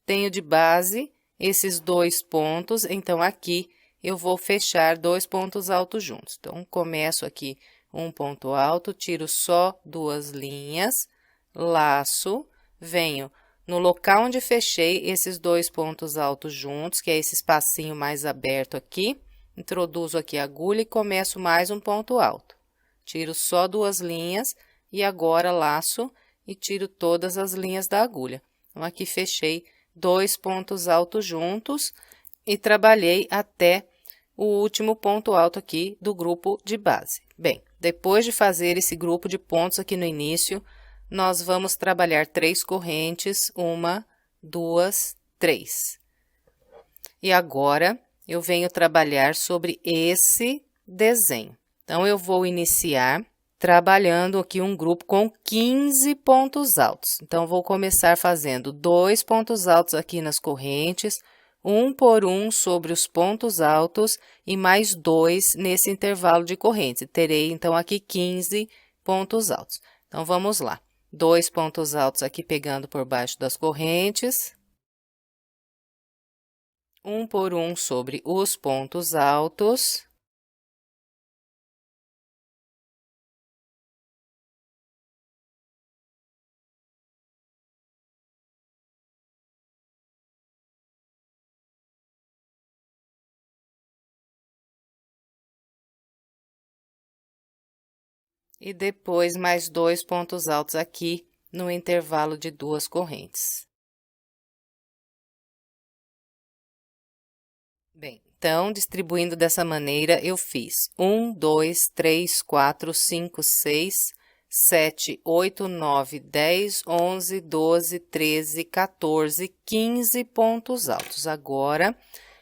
tenho de base esses 2 pontos, então aqui eu vou fechar 2 pontos altos juntos. Então, começo aqui um ponto alto, tiro só 2 linhas, laço, venho no local onde fechei esses 2 pontos altos juntos, que é esse espacinho mais aberto aqui, introduzo aqui a agulha e começo mais um ponto alto. Tiro só 2 linhas e agora laço e tiro todas as linhas da agulha. Então, aqui fechei 2 pontos altos juntos e trabalhei até o último ponto alto aqui do grupo de base. Bem, depois de fazer esse grupo de pontos aqui no início, nós vamos trabalhar 3 correntes, 1, 2, 3. E agora, eu venho trabalhar sobre esse desenho. Então, eu vou iniciar trabalhando aqui um grupo com 15 pontos altos. Então, vou começar fazendo 2 pontos altos aqui nas correntes, um por um sobre os pontos altos e mais 2 nesse intervalo de correntes. Terei, então, aqui 15 pontos altos. Então, vamos lá. 2 pontos altos aqui pegando por baixo das correntes. Um por um sobre os pontos altos. E depois mais 2 pontos altos aqui no intervalo de 2 correntes. Bem, então, distribuindo dessa maneira, eu fiz 1, 2, 3, 4, 5, 6, 7, 8, 9, 10, 11, 12, 13, 14, 15 pontos altos. Agora,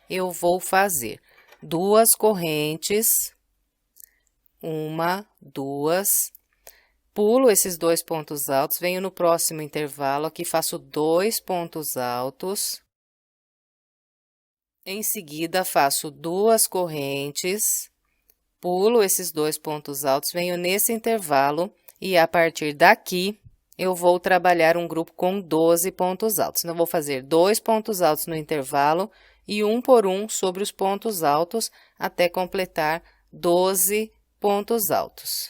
eu vou fazer 2 correntes, 1, 2, pulo esses 2 pontos altos, venho no próximo intervalo, aqui faço 2 pontos altos. Em seguida, faço 2 correntes, pulo esses 2 pontos altos, venho nesse intervalo e a partir daqui eu vou trabalhar um grupo com 12 pontos altos. Então, vou fazer 2 pontos altos no intervalo e um por um sobre os pontos altos até completar 12 pontos altos.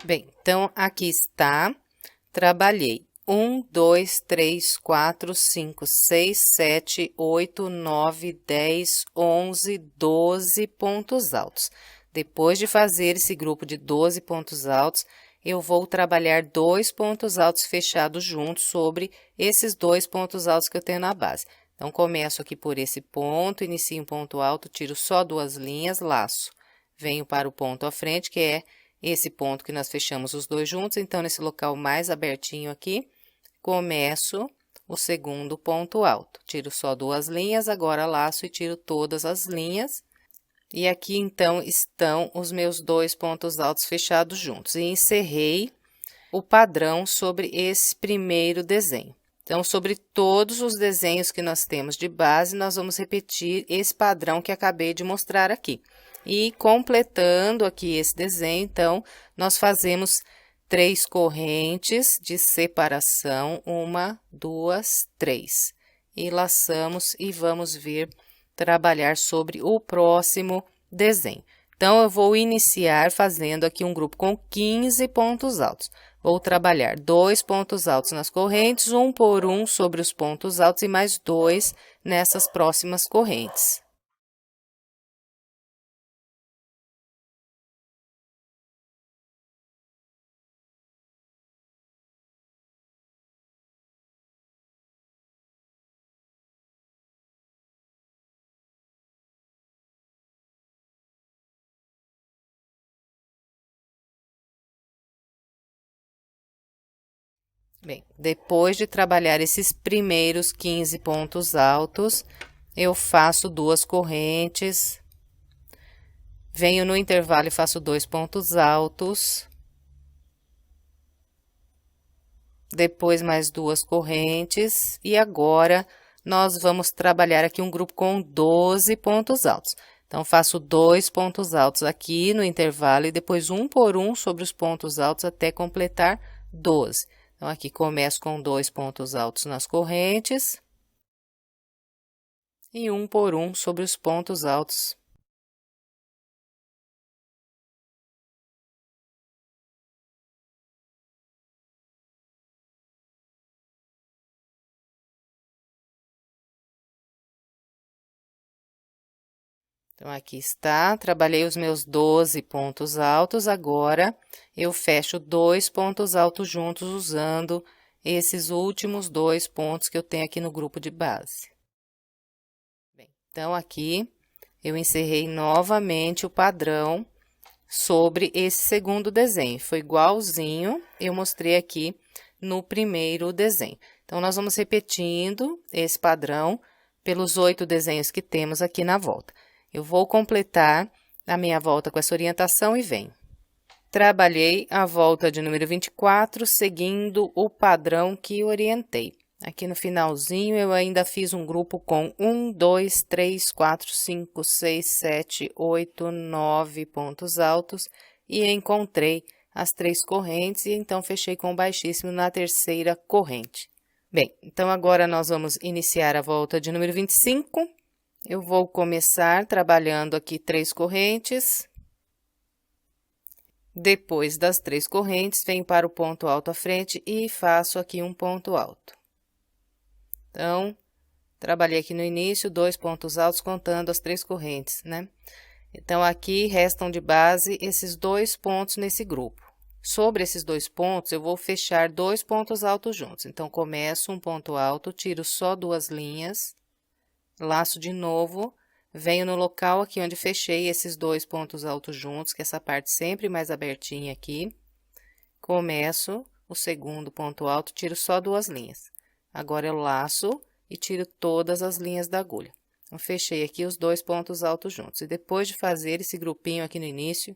Bem, então, aqui está, trabalhei 1, 2, 3, 4, 5, 6, 7, 8, 9, 10, 11, 12 pontos altos. Depois de fazer esse grupo de 12 pontos altos, eu vou trabalhar 2 pontos altos fechados juntos sobre esses 2 pontos altos que eu tenho na base. Então, começo aqui por esse ponto, inicio um ponto alto, tiro só 2 linhas, laço. Venho para o ponto à frente, que é esse ponto que nós fechamos os 2 juntos, então, nesse local mais abertinho aqui, começo o segundo ponto alto. Tiro só 2 linhas, agora laço e tiro todas as linhas. E aqui, então, estão os meus 2 pontos altos fechados juntos. E encerrei o padrão sobre esse primeiro desenho. Então, sobre todos os desenhos que nós temos de base, nós vamos repetir esse padrão que acabei de mostrar aqui. E completando aqui esse desenho, então, nós fazemos 3 correntes de separação, 1, 2, 3. E laçamos e vamos vir trabalhar sobre o próximo desenho. Então, eu vou iniciar fazendo aqui um grupo com 15 pontos altos. Vou trabalhar 2 pontos altos nas correntes, um por um sobre os pontos altos e mais 2 nessas próximas correntes. Bem, depois de trabalhar esses primeiros 15 pontos altos, eu faço 2 correntes, venho no intervalo e faço 2 pontos altos, depois mais 2 correntes, e agora nós vamos trabalhar aqui um grupo com 12 pontos altos. Então, faço 2 pontos altos aqui no intervalo e depois um por um sobre os pontos altos até completar 12. Então, aqui começo com 2 pontos altos nas correntes e um por um sobre os pontos altos. Então, aqui está, trabalhei os meus 12 pontos altos, agora eu fecho 2 pontos altos juntos usando esses últimos 2 pontos que eu tenho aqui no grupo de base. Bem, então, aqui eu encerrei novamente o padrão sobre esse segundo desenho. Foi igualzinho, eu mostrei aqui no primeiro desenho. Então, nós vamos repetindo esse padrão pelos 8 desenhos que temos aqui na volta. Eu vou completar a minha volta com essa orientação e venho. Trabalhei a volta de número 24, seguindo o padrão que orientei. Aqui no finalzinho, eu ainda fiz um grupo com 1, 2, 3, 4, 5, 6, 7, 8, 9 pontos altos e encontrei as 3 correntes e então fechei com baixíssimo na terceira corrente. Bem, então agora nós vamos iniciar a volta de número 25. Eu vou começar trabalhando aqui 3 correntes. Depois das 3 correntes, venho para o ponto alto à frente e faço aqui um ponto alto. Então, trabalhei aqui no início 2 pontos altos contando as 3 correntes, né? Então, aqui restam de base esses 2 pontos nesse grupo. Sobre esses 2 pontos, eu vou fechar 2 pontos altos juntos. Então, começo um ponto alto, tiro só 2 linhas. Laço de novo, venho no local aqui onde fechei esses 2 pontos altos juntos, que é essa parte sempre mais abertinha aqui. Começo o segundo ponto alto, tiro só 2 linhas. Agora, eu laço e tiro todas as linhas da agulha. Então, fechei aqui os 2 pontos altos juntos. E depois de fazer esse grupinho aqui no início,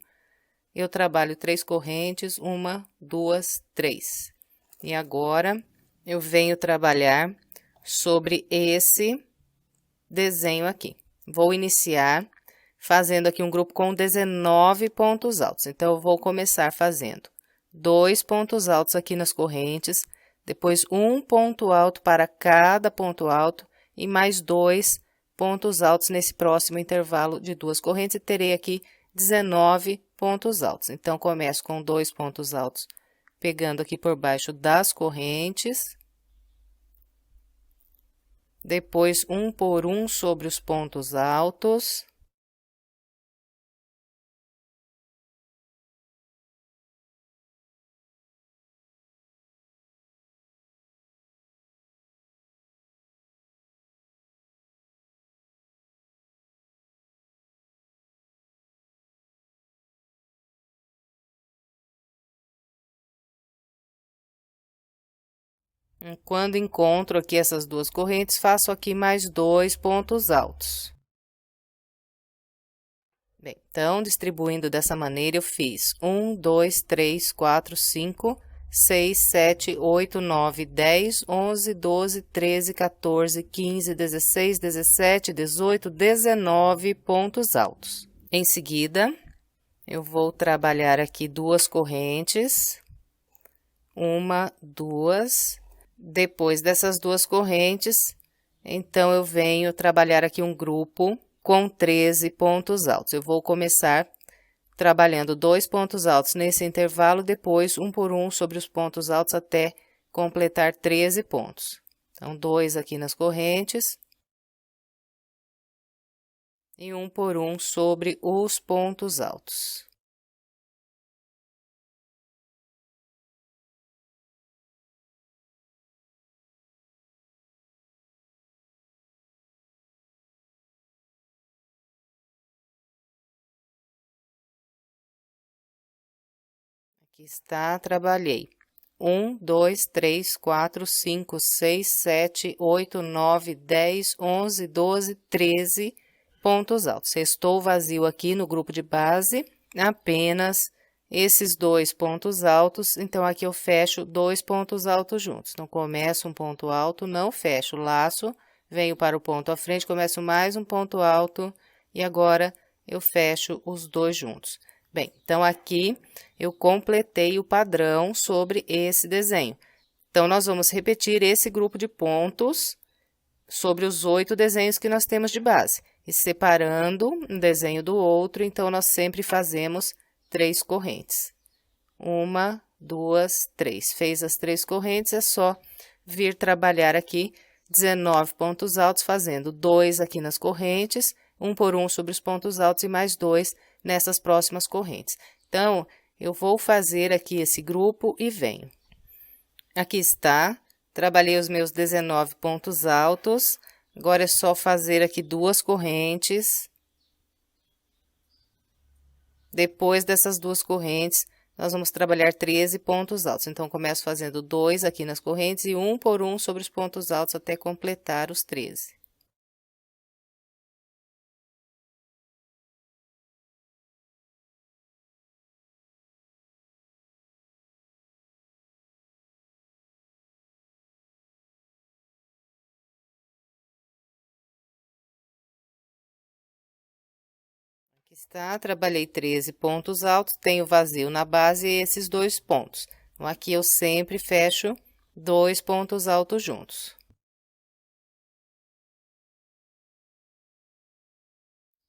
eu trabalho 3 correntes, 1, 2, 3. E agora, eu venho trabalhar sobre esse desenho aqui. Vou iniciar fazendo aqui um grupo com 19 pontos altos. Então, eu vou começar fazendo 2 pontos altos aqui nas correntes, depois um ponto alto para cada ponto alto e mais 2 pontos altos nesse próximo intervalo de 2 correntes e terei aqui 19 pontos altos. Então, começo com 2 pontos altos, pegando aqui por baixo das correntes. Depois, um por um sobre os pontos altos. Quando encontro aqui essas 2 correntes, faço aqui mais 2 pontos altos. Bem, então, distribuindo dessa maneira, eu fiz 1, 2, 3, 4, 5, 6, 7, 8, 9, 10, 11, 12, 13, 14, 15, 16, 17, 18, 19 pontos altos. Em seguida, eu vou trabalhar aqui 2 correntes, 1, 2. Depois dessas 2 correntes, então, eu venho trabalhar aqui um grupo com 13 pontos altos. Eu vou começar trabalhando 2 pontos altos nesse intervalo, depois um por um sobre os pontos altos até completar 13 pontos. Então, 2 aqui nas correntes e um por um sobre os pontos altos. Aqui está, trabalhei 1, 2, 3, 4, 5, 6, 7, 8, 9, 10, 11, 12, 13 pontos altos. Restou vazio aqui no grupo de base, apenas esses 2 pontos altos, então, aqui eu fecho 2 pontos altos juntos. Então, começo um ponto alto, não fecho, laço, venho para o ponto à frente, começo mais um ponto alto e agora eu fecho os 2 juntos. Bem, então, aqui eu completei o padrão sobre esse desenho. Então, nós vamos repetir esse grupo de pontos sobre os 8 desenhos que nós temos de base. E separando um desenho do outro, então, nós sempre fazemos 3 correntes. 1, 2, 3. Fez as 3 correntes, é só vir trabalhar aqui 19 pontos altos, fazendo 2 aqui nas correntes, um por um sobre os pontos altos e mais 2 nessas próximas correntes. Então, eu vou fazer aqui esse grupo e venho. Aqui está, trabalhei os meus 19 pontos altos, agora é só fazer aqui 2 correntes. Depois dessas 2 correntes, nós vamos trabalhar 13 pontos altos. Então, começo fazendo 2 aqui nas correntes e um por um sobre os pontos altos até completar os 13. Aqui está, trabalhei 13 pontos altos, tenho vazio na base e esses 2 pontos. Então, aqui eu sempre fecho 2 pontos altos juntos.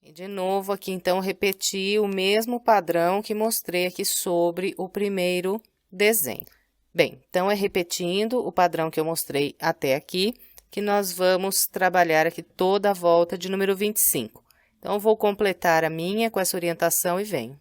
E de novo aqui, então, repeti o mesmo padrão que mostrei aqui sobre o primeiro desenho. Bem, então, é repetindo o padrão que eu mostrei até aqui, que nós vamos trabalhar aqui toda a volta de número 25. Então, eu vou completar a minha com essa orientação e venho.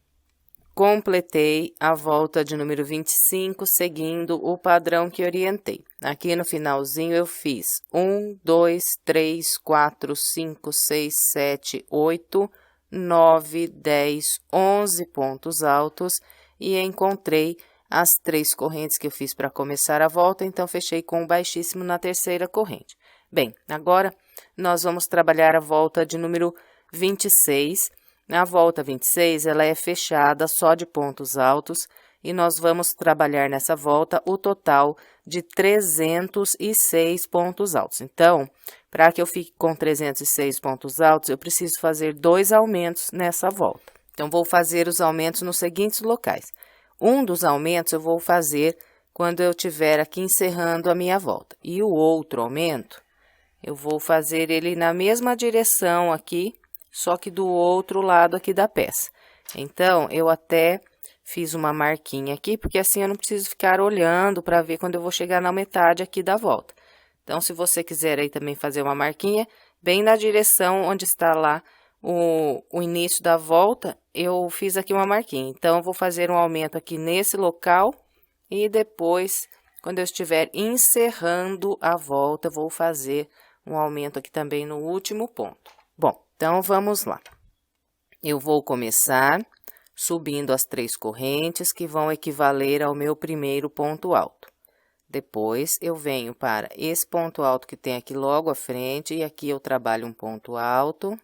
Completei a volta de número 25, seguindo o padrão que orientei. Aqui no finalzinho eu fiz 1, 2, 3, 4, 5, 6, 7, 8, 9, 10, 11 pontos altos e encontrei as 3 correntes que eu fiz para começar a volta, então fechei com um baixíssimo na terceira corrente. Bem, agora nós vamos trabalhar a volta de número 26. Na volta 26, ela é fechada só de pontos altos e nós vamos trabalhar nessa volta o total de 306 pontos altos. Então, para que eu fique com 306 pontos altos, eu preciso fazer 2 aumentos nessa volta. Então, vou fazer os aumentos nos seguintes locais. Um dos aumentos eu vou fazer quando eu estiver aqui encerrando a minha volta. E o outro aumento, eu vou fazer ele na mesma direção aqui, só que do outro lado aqui da peça. Então, eu até fiz uma marquinha aqui, porque assim eu não preciso ficar olhando para ver quando eu vou chegar na metade aqui da volta. Então, se você quiser aí também fazer uma marquinha, bem na direção onde está lá o início da volta, eu fiz aqui uma marquinha. Então, eu vou fazer um aumento aqui nesse local e depois, quando eu estiver encerrando a volta, eu vou fazer um aumento aqui também no último ponto. Bom, então, vamos lá. Eu vou começar subindo as 3 correntes que vão equivaler ao meu primeiro ponto alto. Depois, eu venho para esse ponto alto que tem aqui logo à frente e aqui eu trabalho um ponto alto.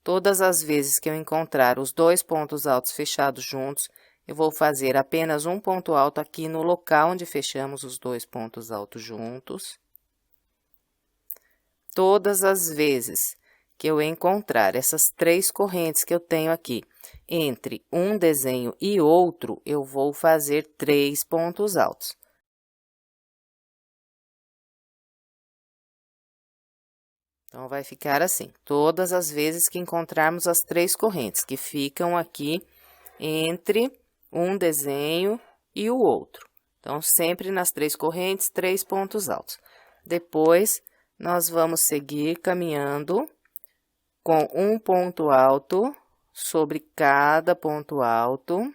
Todas as vezes que eu encontrar os 2 pontos altos fechados juntos, eu vou fazer apenas um ponto alto aqui no local onde fechamos os 2 pontos altos juntos. Todas as vezes que eu encontrar essas 3 correntes que eu tenho aqui, entre um desenho e outro, eu vou fazer 3 pontos altos. Então, vai ficar assim, todas as vezes que encontrarmos as 3 correntes, que ficam aqui entre um desenho e o outro. Então, sempre nas 3 correntes, 3 pontos altos. Depois, nós vamos seguir caminhando com um ponto alto sobre cada ponto alto.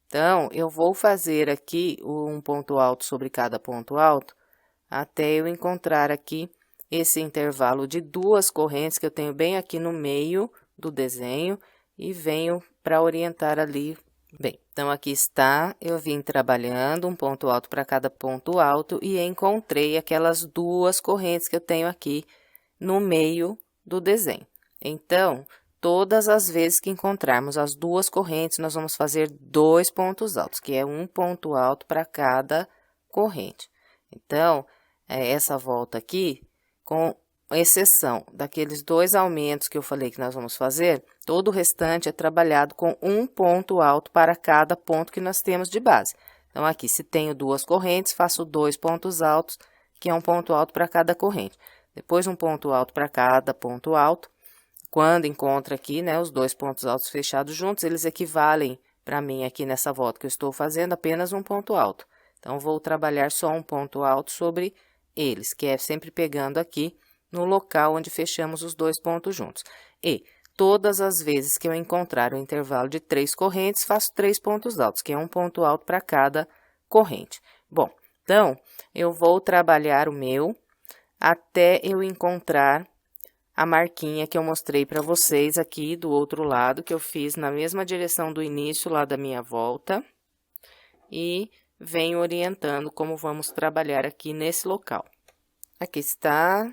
Então, eu vou fazer aqui um ponto alto sobre cada ponto alto até eu encontrar aqui esse intervalo de 2 correntes que eu tenho bem aqui no meio do desenho e venho para orientar ali. Bem, então aqui está, eu vim trabalhando um ponto alto para cada ponto alto e encontrei aquelas 2 correntes que eu tenho aqui no meio do desenho. Então, todas as vezes que encontrarmos as 2 correntes, nós vamos fazer 2 pontos altos, que é um ponto alto para cada corrente. Então, essa volta aqui, com exceção daqueles 2 aumentos que eu falei que nós vamos fazer, todo o restante é trabalhado com um ponto alto para cada ponto que nós temos de base. Então, aqui, se tenho 2 correntes, faço 2 pontos altos, que é um ponto alto para cada corrente. Depois, um ponto alto para cada ponto alto. Quando encontro aqui, né, os 2 pontos altos fechados juntos, eles equivalem para mim aqui nessa volta que eu estou fazendo apenas um ponto alto. Então, vou trabalhar só um ponto alto sobre eles, que é sempre pegando aqui no local onde fechamos os dois pontos juntos. E todas as vezes que eu encontrar o intervalo de 3 correntes, faço 3 pontos altos, que é um ponto alto para cada corrente. Bom, então, eu vou trabalhar o meu até eu encontrar a marquinha que eu mostrei para vocês aqui do outro lado, que eu fiz na mesma direção do início lá da minha volta. E venho orientando como vamos trabalhar aqui nesse local. Aqui está.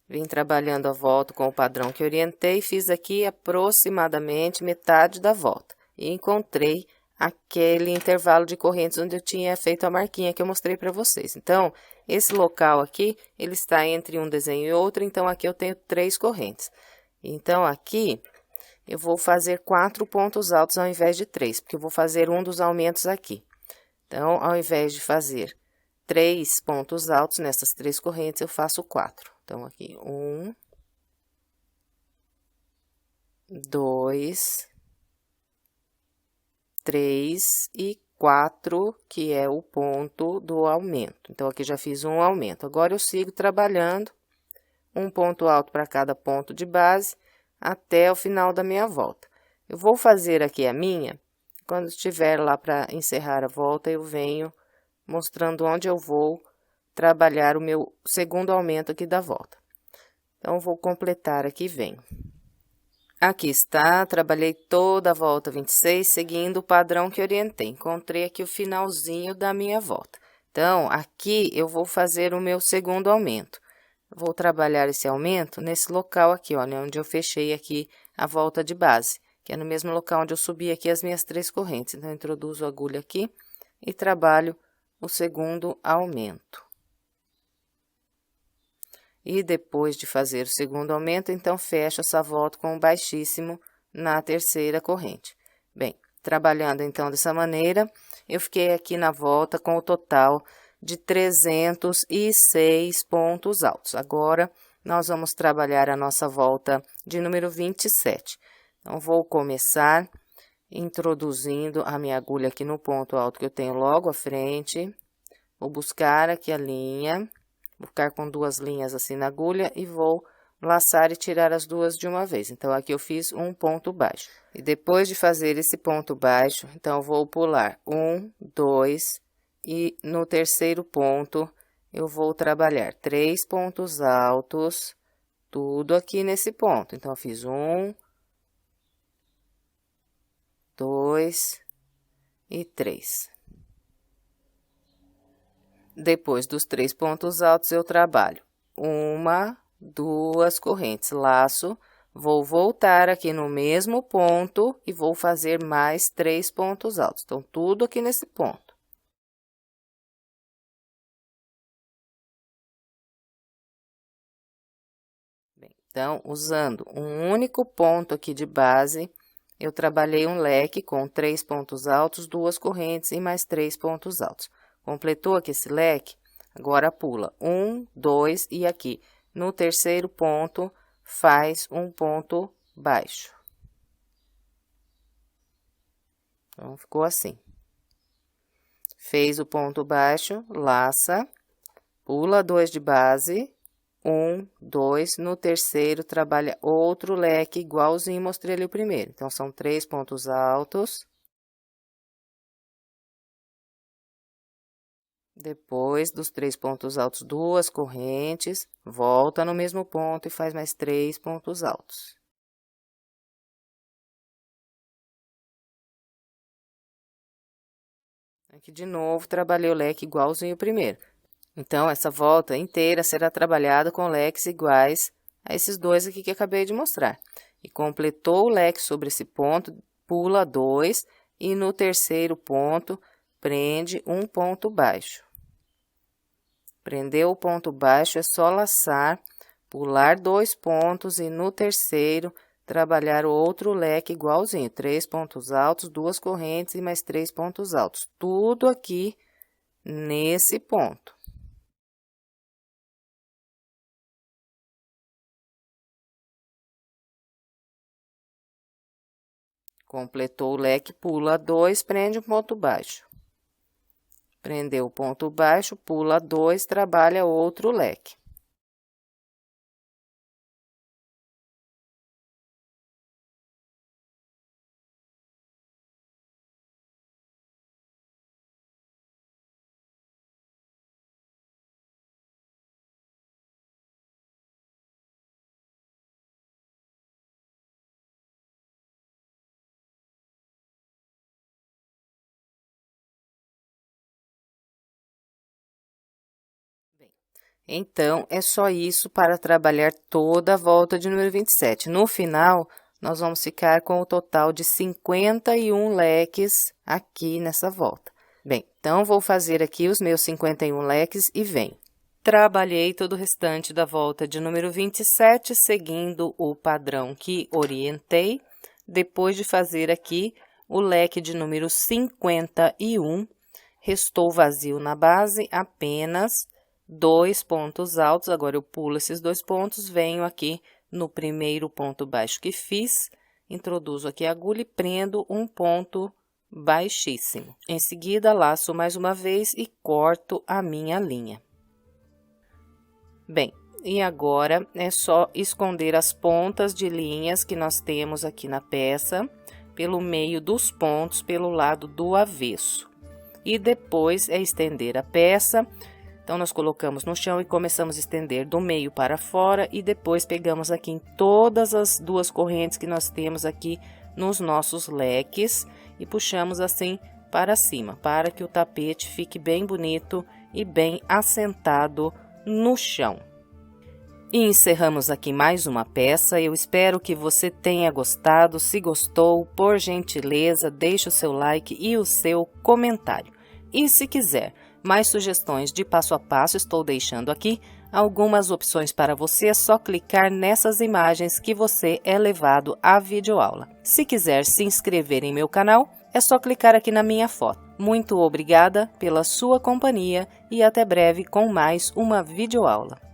Vim trabalhando a volta com o padrão que orientei, fiz aqui aproximadamente metade da volta. E encontrei aquele intervalo de correntes onde eu tinha feito a marquinha que eu mostrei para vocês. Então, esse local aqui, ele está entre um desenho e outro, então aqui eu tenho 3 correntes. Então, aqui, eu vou fazer 4 pontos altos ao invés de 3, porque eu vou fazer um dos aumentos aqui. Então, ao invés de fazer 3 pontos altos nessas 3 correntes, eu faço 4. Então, aqui, 1, 2, 3 e 4, que é o ponto do aumento. Então, aqui já fiz um aumento. Agora, eu sigo trabalhando um ponto alto para cada ponto de base até o final da minha volta. Eu vou fazer aqui a minha, quando estiver lá para encerrar a volta, eu venho mostrando onde eu vou trabalhar o meu segundo aumento aqui da volta. Então, vou completar aqui, venho. Aqui está, trabalhei toda a volta 26, seguindo o padrão que orientei. Encontrei aqui o finalzinho da minha volta. Então, aqui eu vou fazer o meu segundo aumento. Vou trabalhar esse aumento nesse local aqui, olha, onde eu fechei aqui a volta de base, que é no mesmo local onde eu subi aqui as minhas 3 correntes. Então, eu introduzo a agulha aqui e trabalho o segundo aumento. E depois de fazer o segundo aumento, então, fecho essa volta com o baixíssimo na terceira corrente. Bem, trabalhando então dessa maneira, eu fiquei aqui na volta com o total de 306 pontos altos. Agora, nós vamos trabalhar a nossa volta de número 27. Então, vou começar introduzindo a minha agulha aqui no ponto alto que eu tenho logo à frente. Vou buscar aqui a linha. Vou ficar com 2 linhas assim na agulha e vou laçar e tirar as 2 de uma vez. Então, aqui eu fiz um ponto baixo. E depois de fazer esse ponto baixo, então, eu vou pular 1, 2, e no terceiro ponto, eu vou trabalhar 3 pontos altos, tudo aqui nesse ponto. Então, eu fiz 1, 2 e 3. Depois dos 3 pontos altos, eu trabalho 1, 2 correntes, laço, vou voltar aqui no mesmo ponto e vou fazer mais 3 pontos altos. Então, tudo aqui nesse ponto. Bem, então, usando um único ponto aqui de base, eu trabalhei um leque com 3 pontos altos, 2 correntes e mais 3 pontos altos. Completou aqui esse leque, agora pula 1, 2 e aqui no terceiro ponto faz um ponto baixo. Então, ficou assim. Fez o ponto baixo, laça, pula 2 de base, 1, 2, no terceiro trabalha outro leque igualzinho mostrei ali o primeiro. Então, são 3 pontos altos. Depois dos 3 pontos altos, 2 correntes, volta no mesmo ponto e faz mais 3 pontos altos. Aqui de novo, trabalhei o leque igualzinho o primeiro. Então, essa volta inteira será trabalhada com leques iguais a esses 2 aqui que acabei de mostrar. E completou o leque sobre esse ponto, pula 2 e no terceiro ponto, prende um ponto baixo. Prendeu o ponto baixo, é só laçar, pular 2 pontos e no terceiro, trabalhar o outro leque igualzinho. 3 pontos altos, 2 correntes e mais 3 pontos altos. Tudo aqui nesse ponto. Completou o leque, pula 2, prende um ponto baixo. Prendeu o ponto baixo, pula 2, trabalha outro leque. Então, é só isso para trabalhar toda a volta de número 27. No final, nós vamos ficar com o total de 51 leques aqui nessa volta. Bem, então, vou fazer aqui os meus 51 leques e venho. Trabalhei todo o restante da volta de número 27, seguindo o padrão que orientei. Depois de fazer aqui o leque de número 51, restou vazio na base apenas 2 pontos altos. Agora, eu pulo esses 2 pontos, venho aqui no primeiro ponto baixo que fiz, introduzo aqui a agulha e prendo um ponto baixíssimo. Em seguida, laço mais uma vez e corto a minha linha. Bem, e agora é só esconder as pontas de linhas que nós temos aqui na peça, pelo meio dos pontos, pelo lado do avesso. E depois é estender a peça. Então, nós colocamos no chão e começamos a estender do meio para fora e depois pegamos aqui em todas as 2 correntes que nós temos aqui nos nossos leques e puxamos assim para cima, para que o tapete fique bem bonito e bem assentado no chão. E encerramos aqui mais uma peça. Eu espero que você tenha gostado. Se gostou, por gentileza, deixe o seu like e o seu comentário. E se quiser mais sugestões de passo a passo, estou deixando aqui algumas opções para você. É só clicar nessas imagens que você é levado à videoaula. Se quiser se inscrever em meu canal, é só clicar aqui na minha foto. Muito obrigada pela sua companhia e até breve com mais uma videoaula.